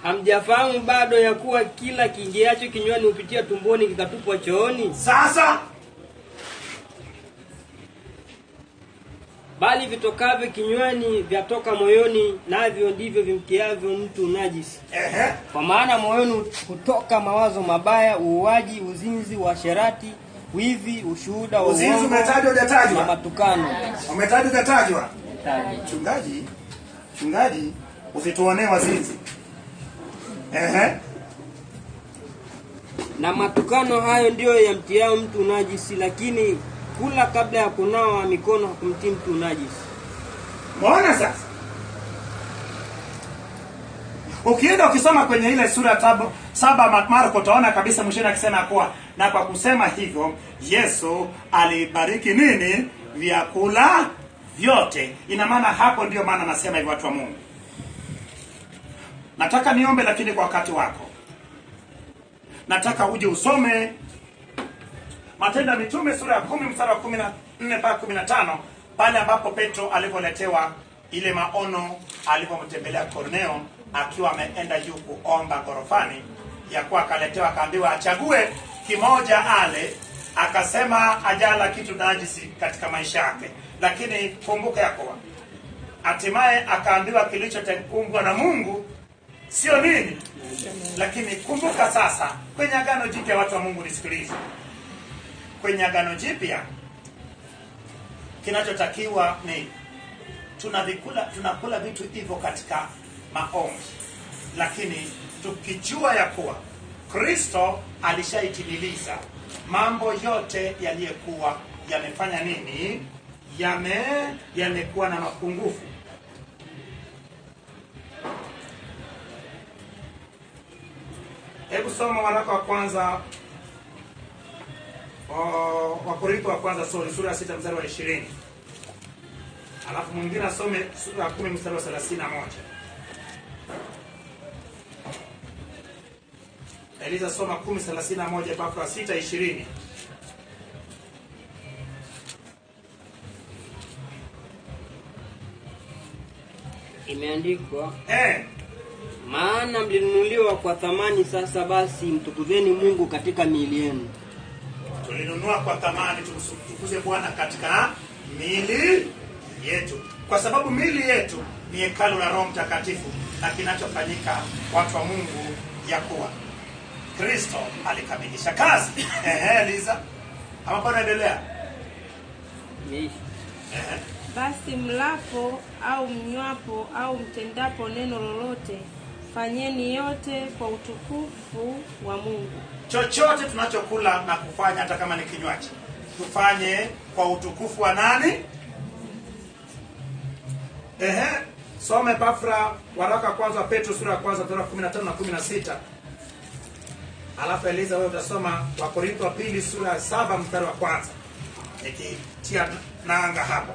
B: Hamjafahamu bado ya kuwa kila kiingiacho kinywani hupitia tumboni kikatupwa chooni?
A: Sasa
B: bali vitokavyo kinywani vyatoka moyoni, navyo ndivyo vimtiavyo mtu najisi. Kwa maana moyoni hutoka mawazo mabaya, uuaji, uzinzi, uasherati, wivi, ushuhuda wa
A: uzinzi. Umetajwa hujatajwa?
B: Na matukano.
A: Umetajwa hujatajwa? Mchungaji, usituonee wazinzi.
B: Na matukano hayo ndiyo yamtiao mtu najisi, lakini kula kabla ya kunawa mikono hakumtii mtu najisi.
A: Mbona sasa? Ukienda ukisoma kwenye ile sura 7 Marko utaona kabisa mwishoni akisema kuwa na kwa kusema hivyo Yesu alibariki nini? Vyakula vyote. Ina maana hapo ndio maana nasema hivyo watu wa Mungu. Nataka niombe lakini kwa wakati wako. Nataka uje usome Matendo ya Mitume sura ya 10 mstari wa 14 mpaka 15, pale ambapo Petro alipoletewa ile maono alipomtembelea Korneo akiwa ameenda juu kuomba gorofani, ya kuwa akaletewa akaambiwa achague kimoja ale, akasema ajala kitu najisi katika maisha yake. Lakini kumbuka ya kuwa hatimaye akaambiwa kilichotengwa na Mungu sio nini. Lakini kumbuka sasa kwenye agano jipya watu wa Mungu nisikilize. Kwenye agano jipya kinachotakiwa ni tunakula vitu hivyo katika maombi, lakini tukijua ya kuwa Kristo alishaitimiliza mambo yote yaliyokuwa yamefanya nini, yamekuwa na mapungufu. Hebu soma waraka wa kwanza Wakorintho wa kwanza sura ya 6 mstari wa 20. Alafu mwingine asome sura ya 10 mstari wa 31. Eliza soma 10:31 mpaka 6:20.
B: Imeandikwa, maana mlinunuliwa kwa thamani, sasa basi mtukuzeni Mungu katika miili yenu.
A: Tulinunua kwa thamani, tumtukuze Bwana katika miili yetu, kwa sababu miili yetu ni hekalu la Roho Mtakatifu. na kinachofanyika watu wa Mungu ya kuwa Kristo alikamilisha kazi. Eliza, ama bado endelea?
C: Basi mlapo au mnywapo au mtendapo neno lolote, fanyeni yote kwa utukufu wa Mungu. Chochote tunachokula na kufanya, hata kama ni kinywaji, tufanye kwa utukufu wa nani? Some Epafra, waraka kwanza Petro sura ya kwanza mstari wa 15 na 16. Alafu Eliza wewe utasoma Wakorintho wa pili sura ya 7 mstari wa kwanza. Nikitia nanga hapo.